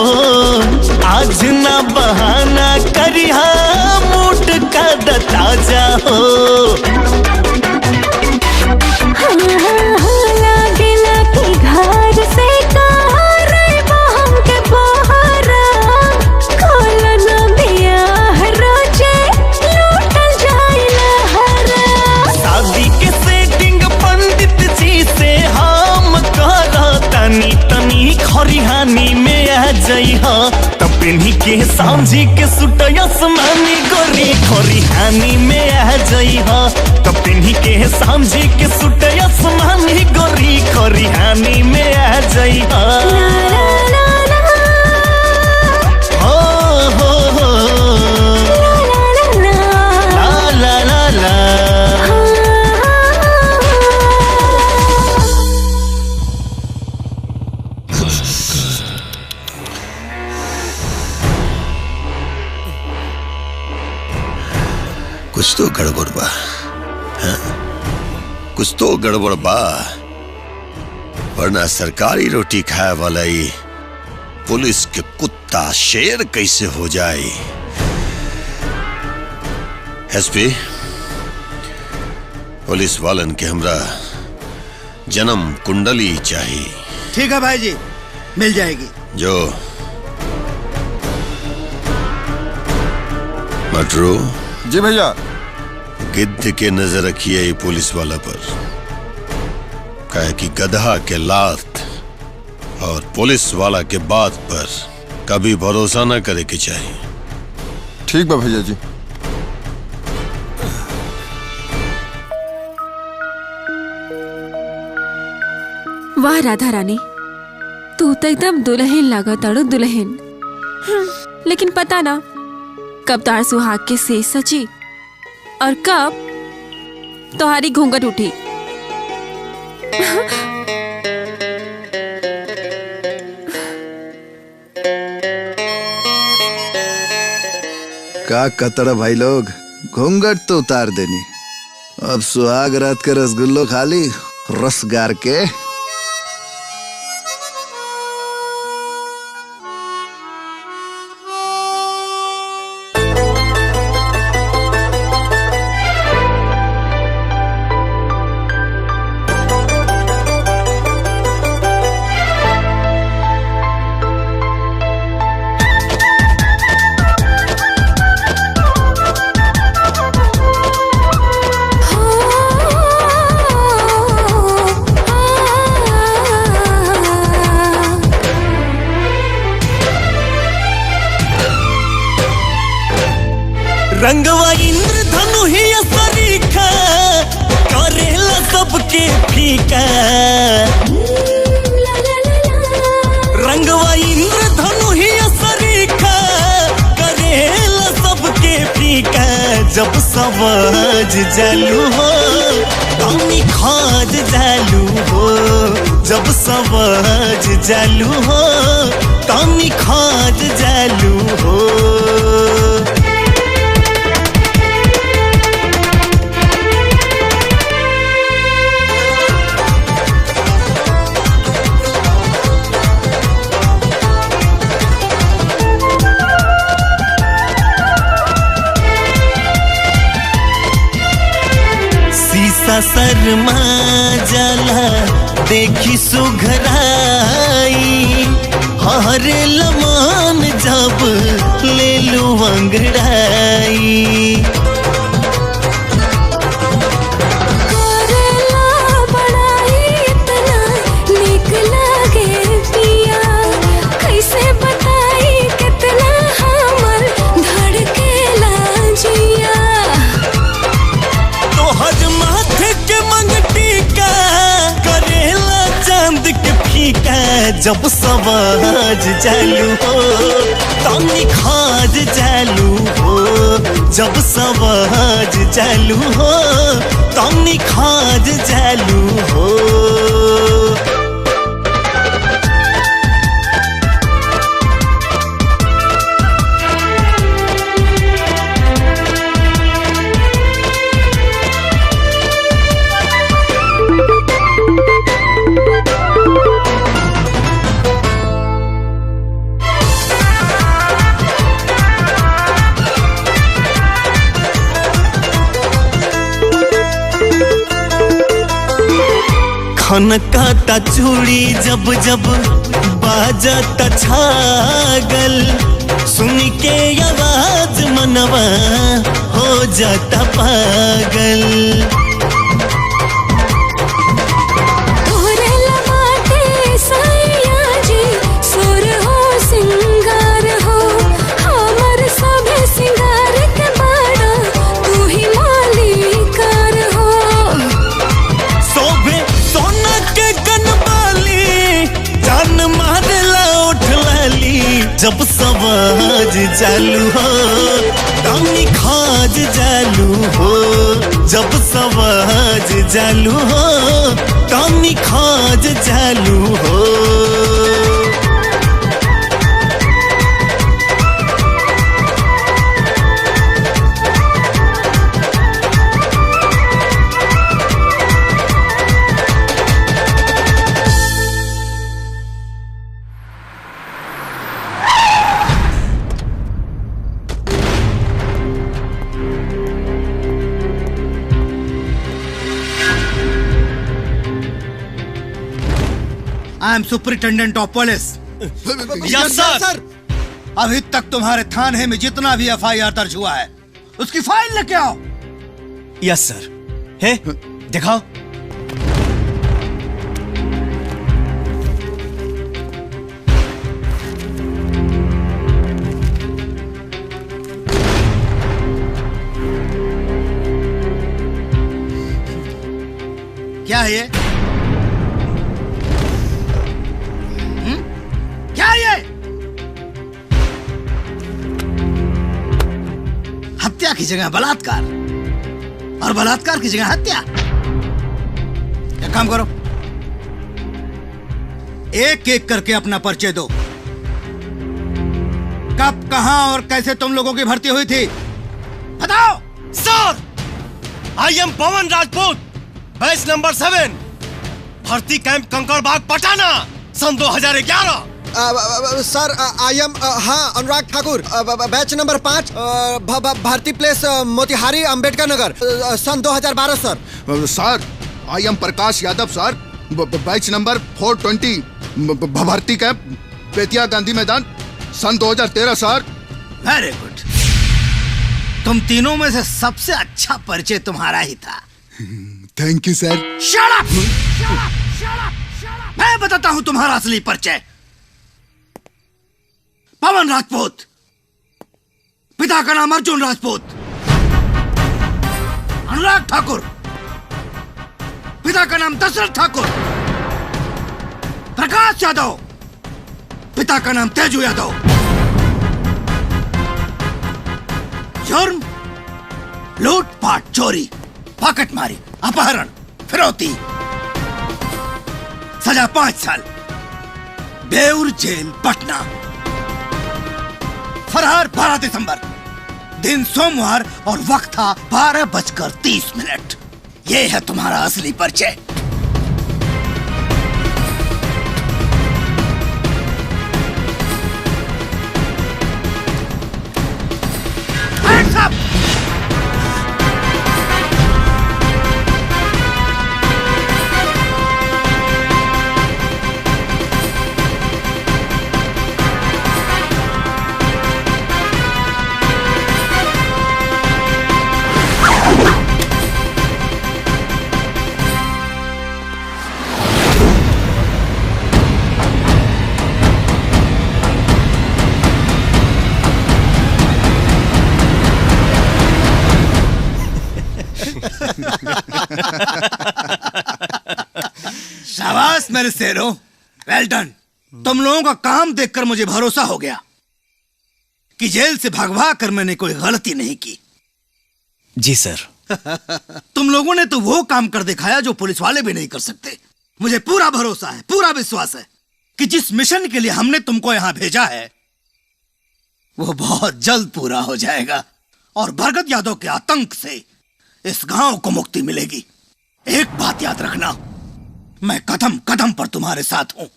आज ना बहाना करिहा मूड का दता जाओ लागेला कि घर से कार बहम के बहरा खोलन बियाह रोजे लूटल जाइला हरा शादी के सेटिंग पंडित जी से हम करा तनी तनी खरिहानी में आ जाई हा तब पिन्ही के सांझी के सुट आसमानी गोरी खरिहानी में आ जाई हा तब पिन्ही के सांझी के सुट आसमानी गोरी खरिहानी में आ जाई हा हो हो हो ला ला ला कुछ तो गड़बड़ बा हाँ? कुछ तो गड़बड़ बा वरना सरकारी रोटी खाए वाला ही पुलिस के कुत्ता शेर कैसे हो जाए। एसपी पुलिस वालन के हमरा जन्म कुंडली चाहिए। ठीक है भाई जी, मिल जाएगी। जो मटरू जी भैया, गिद्ध के नजर रखिए ये पुलिस वाला पर, कहे कि गधा के लात और पुलिस वाला के बात पर कभी भरोसा न करे के चाहिए। ठीक बा भैया जी। वाह राधा रानी, तू तो एकदम दुल्हन लगा ताड़ो दुल्हन। लेकिन पता ना कब तार सुहाग के सेज सची और कब तुम्हारी घूंघट उठी। का कतरा भाई लोग, घूंघट तो उतार देनी। अब सुहाग रात के रसगुल्लो खाली रस गार के। रंगवा इंद्रधनु ही सरीखा करेला सबके फीका रंगवा इंद्रधनु ही सरीखा करेला सबके फीका जब समझ जालू हो तनी खोज जालू हो जब समझ जालू हो तनी खोज जालू हो शर्मा जाला देखी सुघराई हरे लमान जब ले लू अंगड़ाई जब समझ जालू हो तनी खोज जालू हो जब समझ जालू हो तनी खोज जालू हो खनकाता चूड़ी जब जब बाजता छागल सुन के आवाज मनवा हो जाता पागल जब समझ जालू हो तनी खोज जालू हो जब समझ जालू हो तनी खोज जालू हो I am superintendent of police. Yes sir. अभी तक तुम्हारे थाने में जितना भी एफआईआर दर्ज हुआ है उसकी फाइल लेके आओ। यस सर। है दिखाओ। क्या है ये? क्या ये? हत्या की जगह बलात्कार और बलात्कार की जगह हत्या। एक काम करो, एक एक करके अपना परिचय दो। कब, कहां और कैसे तुम लोगों की भर्ती हुई थी बताओ। Sir, I am Pawan Rajput, batch number 7, भर्ती कैंप कंकड़बाग पटाना, सन 2011। Sir I am Anurag Thakur, batch number 5, भारती प्लेस, मोतिहारी, अंबेडकर नगर, सन 2012 sir. Sir I am Prakash Yadav sir, batch number 420, भर्ती कैंप पेतिया गांधी मैदान, सन 2013 सर। वेरी गुड, तुम तीनों में से सबसे अच्छा परिचय तुम्हारा ही था। Thank you sir. Shut up! मैं बताता हूं तुम्हारा असली परिचय। पवन राजपूत, पिता का नाम अर्जुन राजपूत, अनुराग ठाकुर, पिता का नाम दशरथ ठाकुर। प्रकाश यादव, पिता का नाम तेजू यादव। जुर्म लूटपाट, चोरी, पॉकेटमारी, अपहरण, फिरौती। सजा 5 साल, बेउर जेल, पटना। फरार 12 दिसंबर, दिन सोमवार और वक्त था 12:30। ये है तुम्हारा असली परिचय। Hands up! शाबाश मेरे शेरों, वेल डन। तुम लोगों का काम देखकर मुझे भरोसा हो गया कि जेल से भगवा कर मैंने कोई गलती नहीं की। जी सर। तुम लोगों ने तो वो काम कर दिखाया जो पुलिस वाले भी नहीं कर सकते। मुझे पूरा भरोसा है, पूरा विश्वास है कि जिस मिशन के लिए हमने तुमको यहां भेजा है वो बहुत जल्द पूरा हो जाएगा और बरगद यादव के आतंक से इस गांव को मुक्ति मिलेगी। एक बात याद रखना, मैं कदम कदम पर तुम्हारे साथ हूं।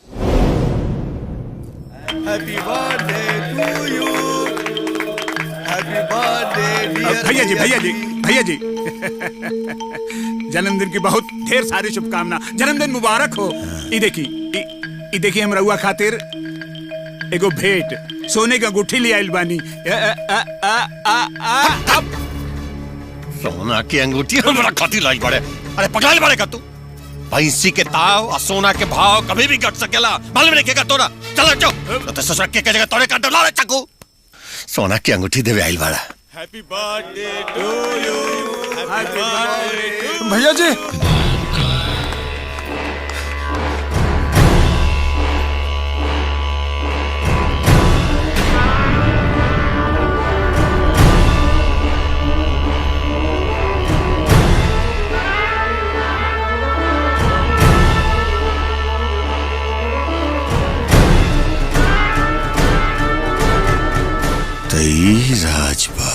Happy birthday to you, happy birthday भैया जी जन्मदिन की बहुत ढेर सारी शुभकामना। जन्मदिन मुबारक हो। ये देखी हम रउआ खातिर एगो भेंट सोने का अंगूठी ले आइल बानी। सोना की अंगूठी हमरा खातिर लाई बड़े। अरे पगला ले बड़े का तू। भैंसी के ताव और सोना के भाव कभी भी घट सकेला। मालूम नहीं केगा तोरा। चल जाओ तो ससुर के जगह तोरे काट ला रे चाकू। सोना की अंगूठी देवे आइल बड़ा। Happy birthday to you, happy birthday. भैया जी राजबा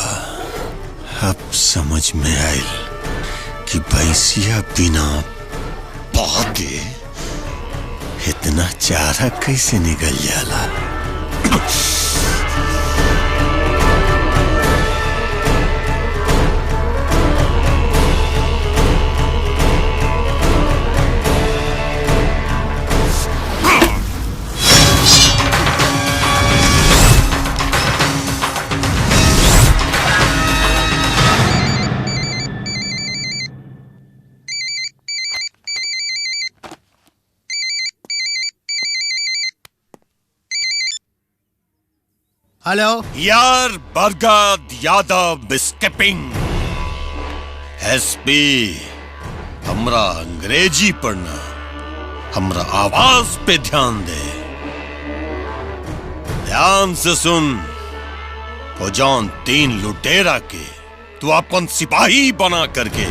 अब समझ में आयल कि भैंसिया बिना पाके इतना चारा कैसे निकल जाला। हेलो यार, बरगद यादव स्किपिंग। एसपी हमरा अंग्रेजी पढ़ना, हमरा आवाज पे ध्यान दे। ध्यान से सुन। वो जौन 3 लुटेरा के तू अपन सिपाही बना करके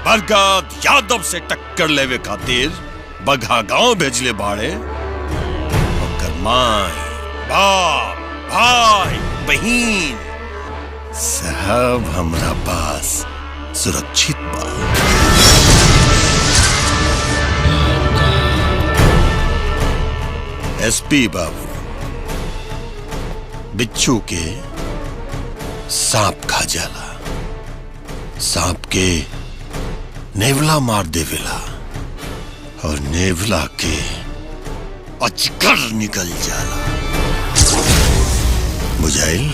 बरगद यादव से टक्कर लेवे खातिर बघा गांव भेजले बाड़े। ओकर माई, बाप, भाई, बहन सब हमरा पास सुरक्षित बा। एसपी बाबू, बिच्छू के सांप खा जाला, सांप के नेवला मार देवेला और नेवला के अजगर निकल जाला। बुझाइल?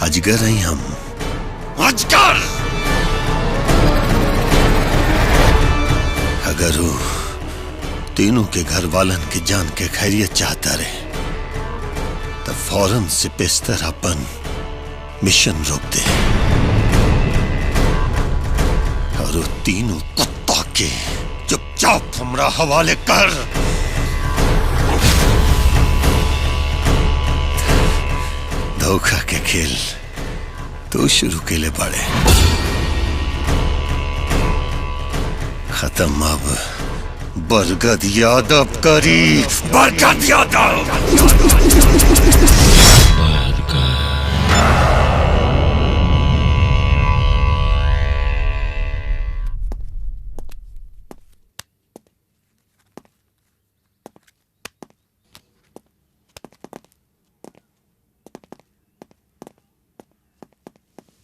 अजगर हैं हम, अजगर। अगर वो तीनों के घर वालन के जान के खैरियत चाहता रहे तो फौरन से बेस्तर अपन मिशन रोक दे। और वो तीनों कुत्ता के चुपचाप हमरा हवाले कर। धोखा के खेल तो शुरू के लिए पड़े, खत्म अब बरगद यादव करी। बरगद यादव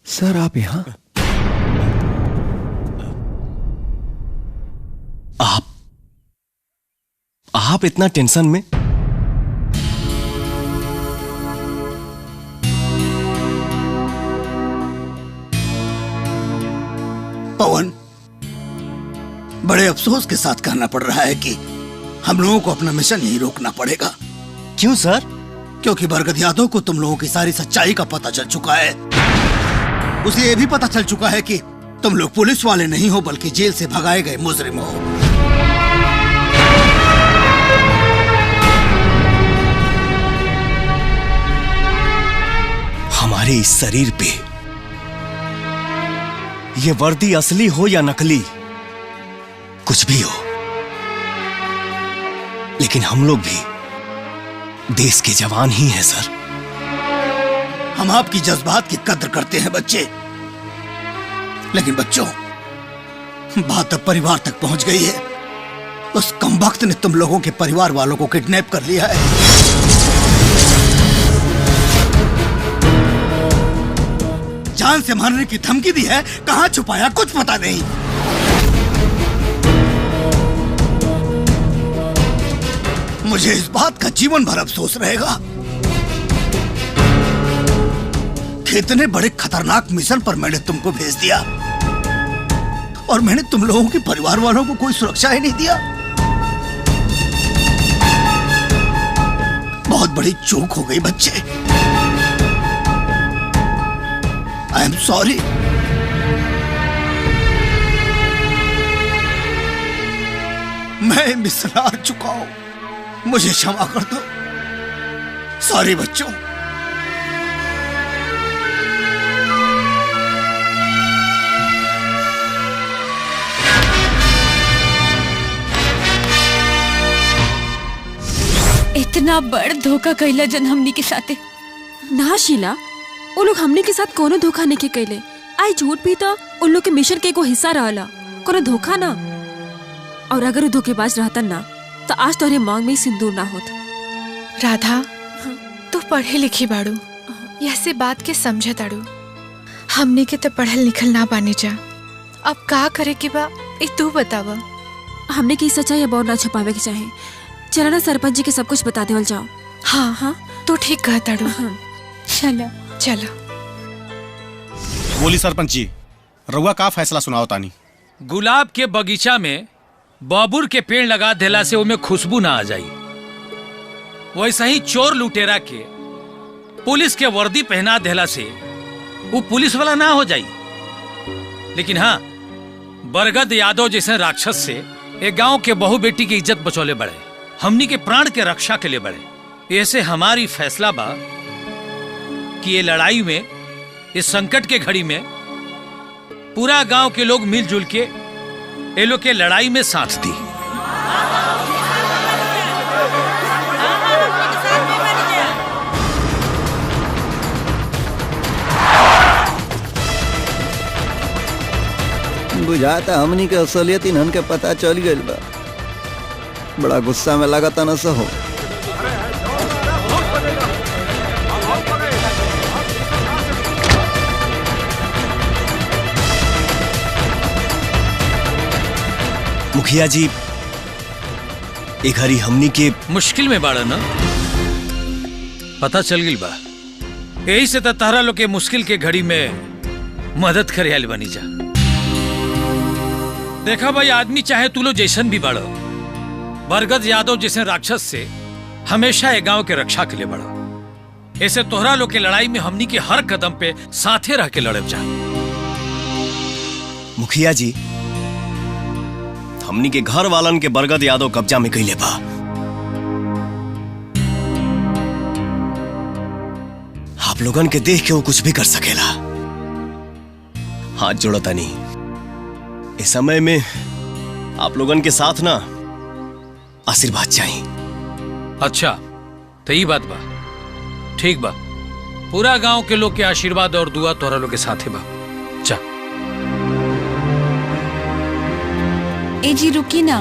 सर आप यहाँ? आप इतना टेंशन में? पवन, बड़े अफसोस के साथ कहना पड़ रहा है कि हम लोगों को अपना मिशन यहीं रोकना पड़ेगा। क्यों सर? क्योंकि बरगद यादव को तुम लोगों की सारी सच्चाई का पता चल चुका है। उसे ये भी पता चल चुका है कि तुम लोग पुलिस वाले नहीं हो बल्कि जेल से भगाए गए मुजरिम हो। हमारे इस शरीर पे ये वर्दी असली हो या नकली, कुछ भी हो, लेकिन हम लोग भी देश के जवान ही हैं सर। हम आपकी जज्बात की कद्र करते हैं बच्चे, लेकिन बच्चों, बात अब परिवार तक पहुंच गई है। उस कमबख्त ने तुम लोगों के परिवार वालों को किडनैप कर लिया है। जान से मारने की धमकी दी है, कहां छुपाया कुछ पता नहीं। मुझे इस बात का जीवन भर अफसोस रहेगा कि इतने बड़े खतरनाक मिशन पर मैंने तुमको भेज दिया और मैंने तुम लोगों के परिवार वालों को कोई सुरक्षा ही नहीं दिया। बहुत बड़ी चूक हो गई बच्चे। I am sorry. मैं मिसरार चुका हूं, मुझे क्षमा कर दो। सॉरी बच्चों। इतना बड़ धोखा कैला जन हमनी के साथे। ना शीला, वो लोग हमने के साथ कोनो धोखा नहीं के कैले। आई झूठ भी तो उन लोग के मिशन के को हिस्सा रहला, कोनो धोखा ना। और अगर वो धोखेबाज रहता ना तो आज तोहरे मांग में सिंदूर ना होता। राधा, तू पढ़े लिखी बाड़ू, यह से बात के समझे ताड़ू। हमने के तो पढ़ल लिखल ना बानी जा। अब का करे के बा ए तू बतावा। हमने की सच्चाई अब और ना छुपावे के चाहे। चला ना सरपंच जी के सब कुछ बता देवल जाओ। हाँ हाँ, तू ठीक कह ताड़ू। चलो चलो। बोली सरपंच जी, रउआ का फैसला सुनाओ तानी। गुलाब के बगीचा में बबूर के पेड़ लगा देला से उनमें खुशबू ना आ जाई। वैसा ही चोर लुटेरा के पुलिस के वर्दी पहना देला से वो पुलिस वाला ना हो जाई। लेकिन हाँ, बरगद यादव जैसे राक्षस से एक गांव के बहु बेटी की इज्जत बचौले बड़े, हमनी के प्राण के रक्षा के लिए बड़े। ऐसे हमारी फैसला बा कि ये लड़ाई में, इस संकट के घड़ी में पूरा गांव के लोग मिलजुल के ये लोग के लड़ाई में साथ दी। बुझाता हमनी के असलियत इन्हन के पता चल गइल बा। बड़ा गुस्सा में लागता न सहो। मुखिया जी, एक हरी हमनी के मुश्किल में बाड़ा ना, पता चल गई बा। यही से तो तारा लोग के मुश्किल के घड़ी में मदद करे आयल बनी जा। देखा भाई, आदमी चाहे तू लो जैसन भी बढ़ो, बरगद यादव जैसे राक्षस से हमेशा ये गांव के रक्षा के लिए बढ़ो। ऐसे तोहरा लोग के लड़ाई में हमनी के हर कदम पे साथे रह के लड़े जा। मुखिया जी, हमनी के घर वालन के बरगद यादव कब्जा में कैले बा। आप लोगन के देख के वो कुछ भी कर सकेला। हाथ जोड़ो तनी, इस समय में आप लोगन के साथ ना आशीर्वाद चाहिए। अच्छा तो ये बात बा, ठीक बा। पूरा गांव के लोग के आशीर्वाद और दुआ तोहरा लोग के साथे बा। जा ए जी रुकी ना।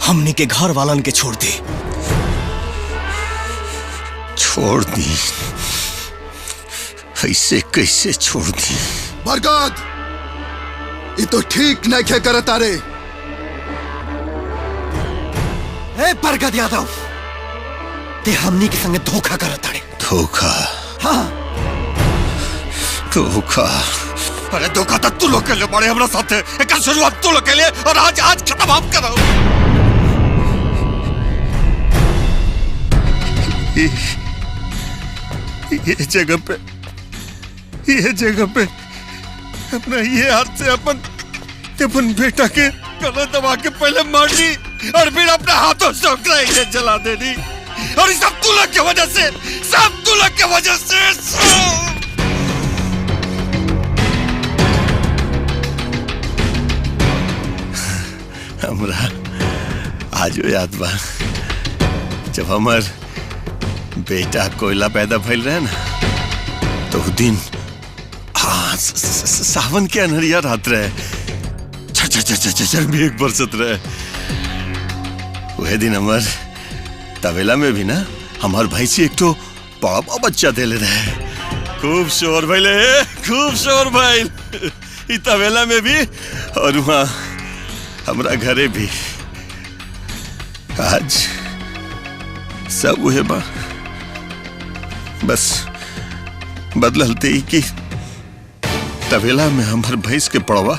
हमने के घर वालन के छोड़ दी। छोड़ दी? ऐसे कैसे छोड़ दी? बरगद, ये तो ठीक नहीं खे करता रे। ए बरगद यादव, ते हमनी के संगे धोखा करता रे। धोखा? हाँ धोखा? अरे धोखा तो तू लोग के लिए बड़े हमारा साथ है। एक शुरुआत तू लोग के लिए और आज खत्म आप करो। ये जगह पे अपना ये हाथ से अपन बेटा के गला दबा के पहले मार दी और फिर अपने हाथों से इसे जला देनी। और सब तू लोग की वजह से, सब तू लोग की वजह से। हमरा आज वो याद बा जब हमार बेटा कोयला पैदा भइल रहे ना तो दिन हाँ सावन के अनहरिया रात रहे चर भी एक बरसत रहे। वह दिन हमार तबेला में भी ना हमार भाई से एक तो बड़ा बच्चा दे ले रहे। खूब शोर भइले, खूब शोर भइल ई तबेला में भी और वहाँ हमरा घरे भी। आज सब वह बा, बस बदलते ही कि तबेला में हमार भैंस के पड़वा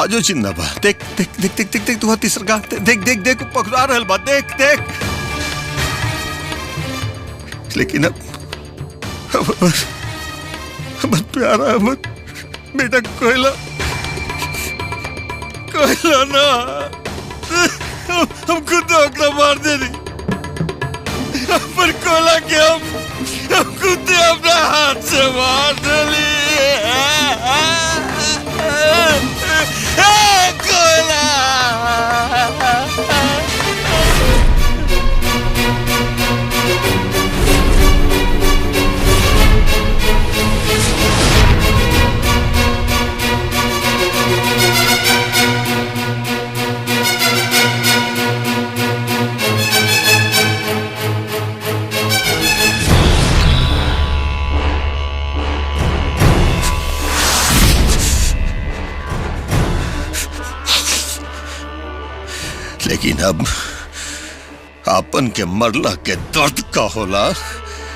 आजो चिंदा बा। देख देख देख देख देख देख तू तीसर का देख देख देख पकड़ा रहल बा, देख देख। लेकिन अब हमार प्यारा हमर बेटा कोयला कोयला ना हम खुद ओकरा मार देनी। पर कोयला के हम खुद अपना हाथ से मार देली। कोयला लेकिन अब आपन के मरला के दर्द का होला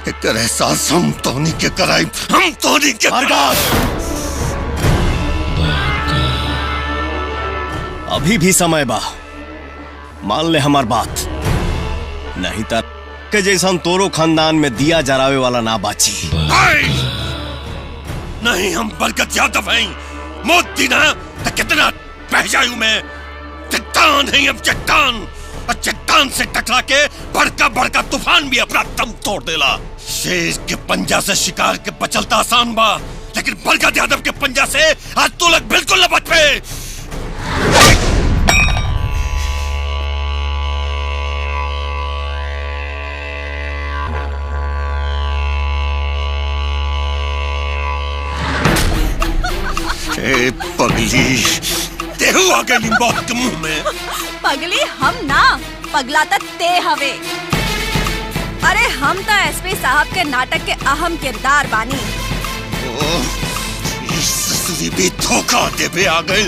एक एहसास हम तोनी के कराई। हम तोनी के अभी भी समय बा, मान ले हमार बात, नहीं तो के जैसा तोरो खानदान में दिया जरावे वाला ना बाची। नहीं हम बरकत यादव हैं, मौत दीना तो कितना बह जाऊं मैं। चट्टान है हम चट्टान, और चट्टान से टकरा के बड़का बड़का तूफान भी अपना दम तोड़ देला। शेर के पंजा से शिकार के बचलता आसान बा, लेकिन बरकत यादव के पंजा से आज तू लोग बिल्कुल न बच पे। ए पगली, तेहू आ गई मौत के मुंह में। पगली हम ना, पगला तो ते हवे। अरे हम तो एसपी साहब के नाटक के अहम किरदार बानी। ससुरी भी धोखा देवे आ गई।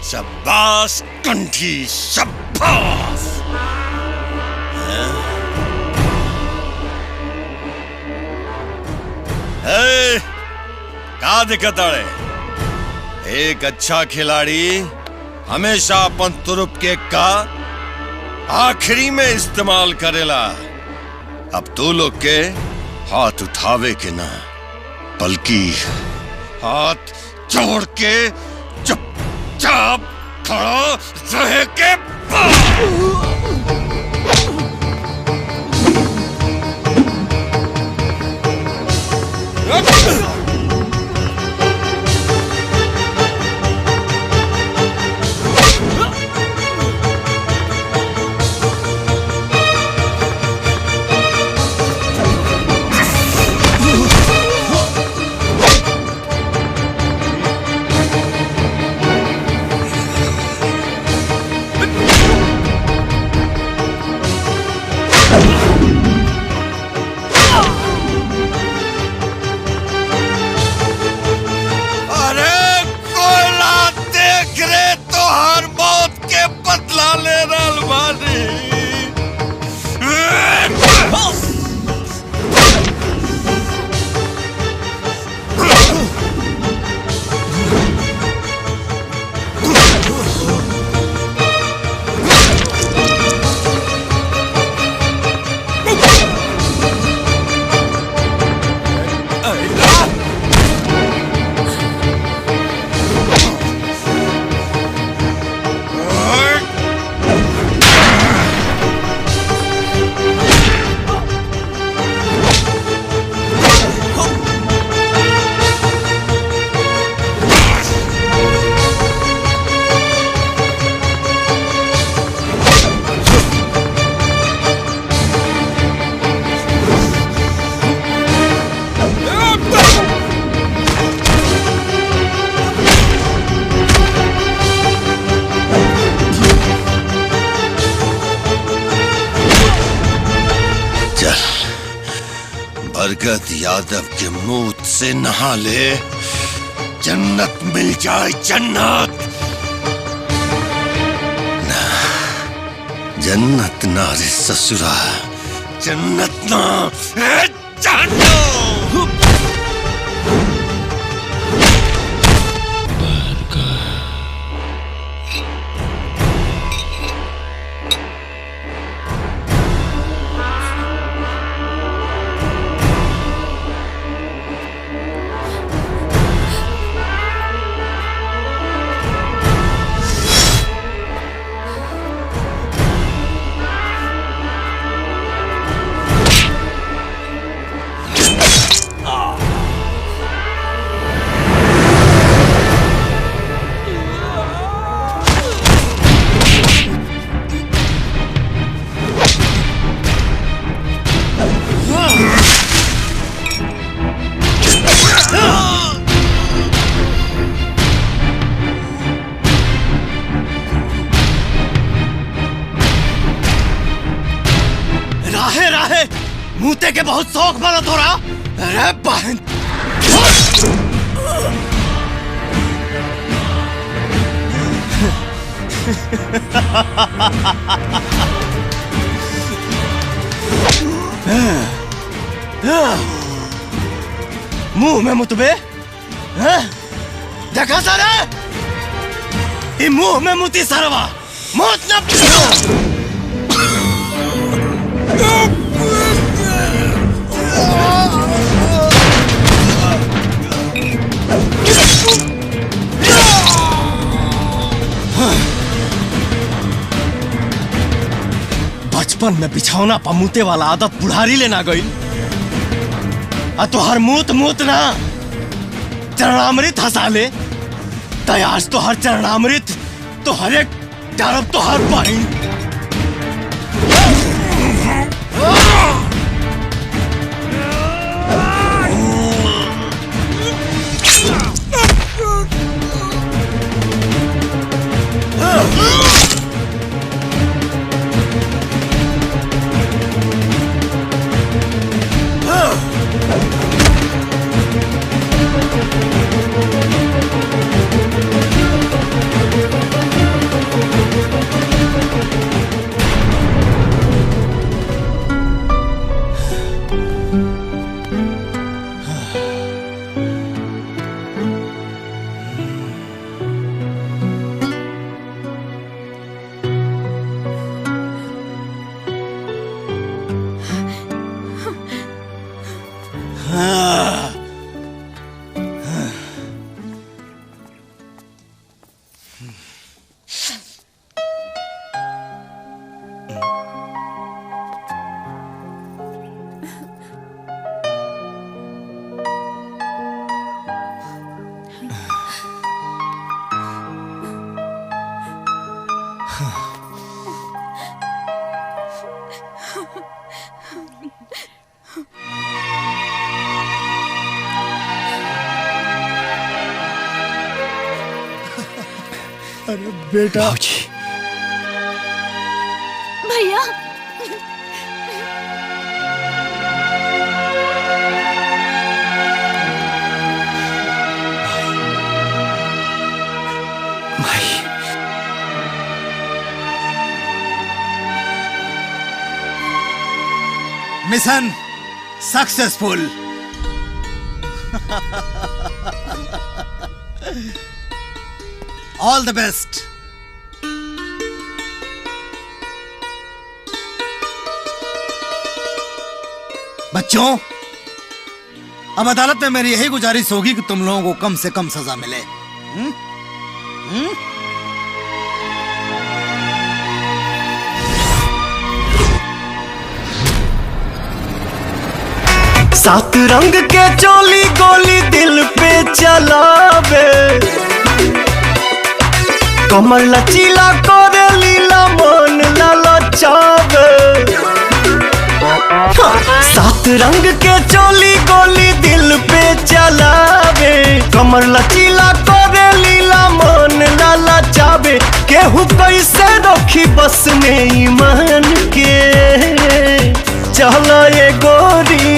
शाबाश कंठी, शाबाश। का दिक्कत है? एक अच्छा खिलाड़ी हमेशा अपन तुरुप के का आखिरी में इस्तेमाल करेला। अब तू लोग के हाथ उठावे के ना, बल्कि हाथ जोड़ के चुपचाप खड़ा रहे के। बरगद यादव के मुंह से नहा ले, जन्नत मिल जाए, जन्नत। ना, जन्नत ना रे ससुरा, जन्नत ना, जानो। मूते के बहुत शौक बना तो रहा। अरे बहन मुंह में मुतबे देखा सारा मुंह में मुती सरवा मौत न बचपन में बिछौना पमूते वाला आदत बुढ़ारी लेना गई। तो हर मूत मूत ना चरणामृत हंसा ले तयास तो हर चरणामृत तो हर एक तरफ तो हर पाइन अरे बेटा भैया मिशन सक्सेसफुल। ऑल द बेस्ट। बच्चों, अब अदालत में मेरी यही गुजारिश होगी कि तुम लोगों को कम से कम सजा मिले। सात रंग के चोली गोली दिल पे चलावे, कमर लचीला करे लीला मन ललचावे। सात रंग के चोली गोली दिल पे चलावे, कमर लचीला करे लीला मन ललचावे। केहू कैसे रखी बस में ईमान के, चला ये गोरी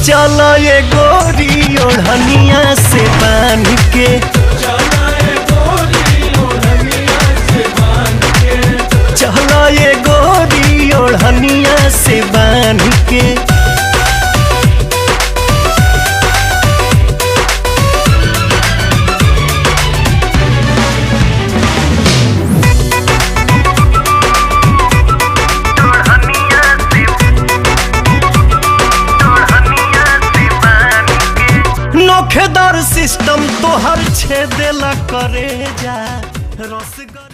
चला ये गोरी ओढ़निया से बांध के, चला ये गोरी ओढ़निया से बांध के, चला ये गोरी ओढ़निया से बांध के। नोखेदार सिस्टम तो हर छेदेला करे जा रसगर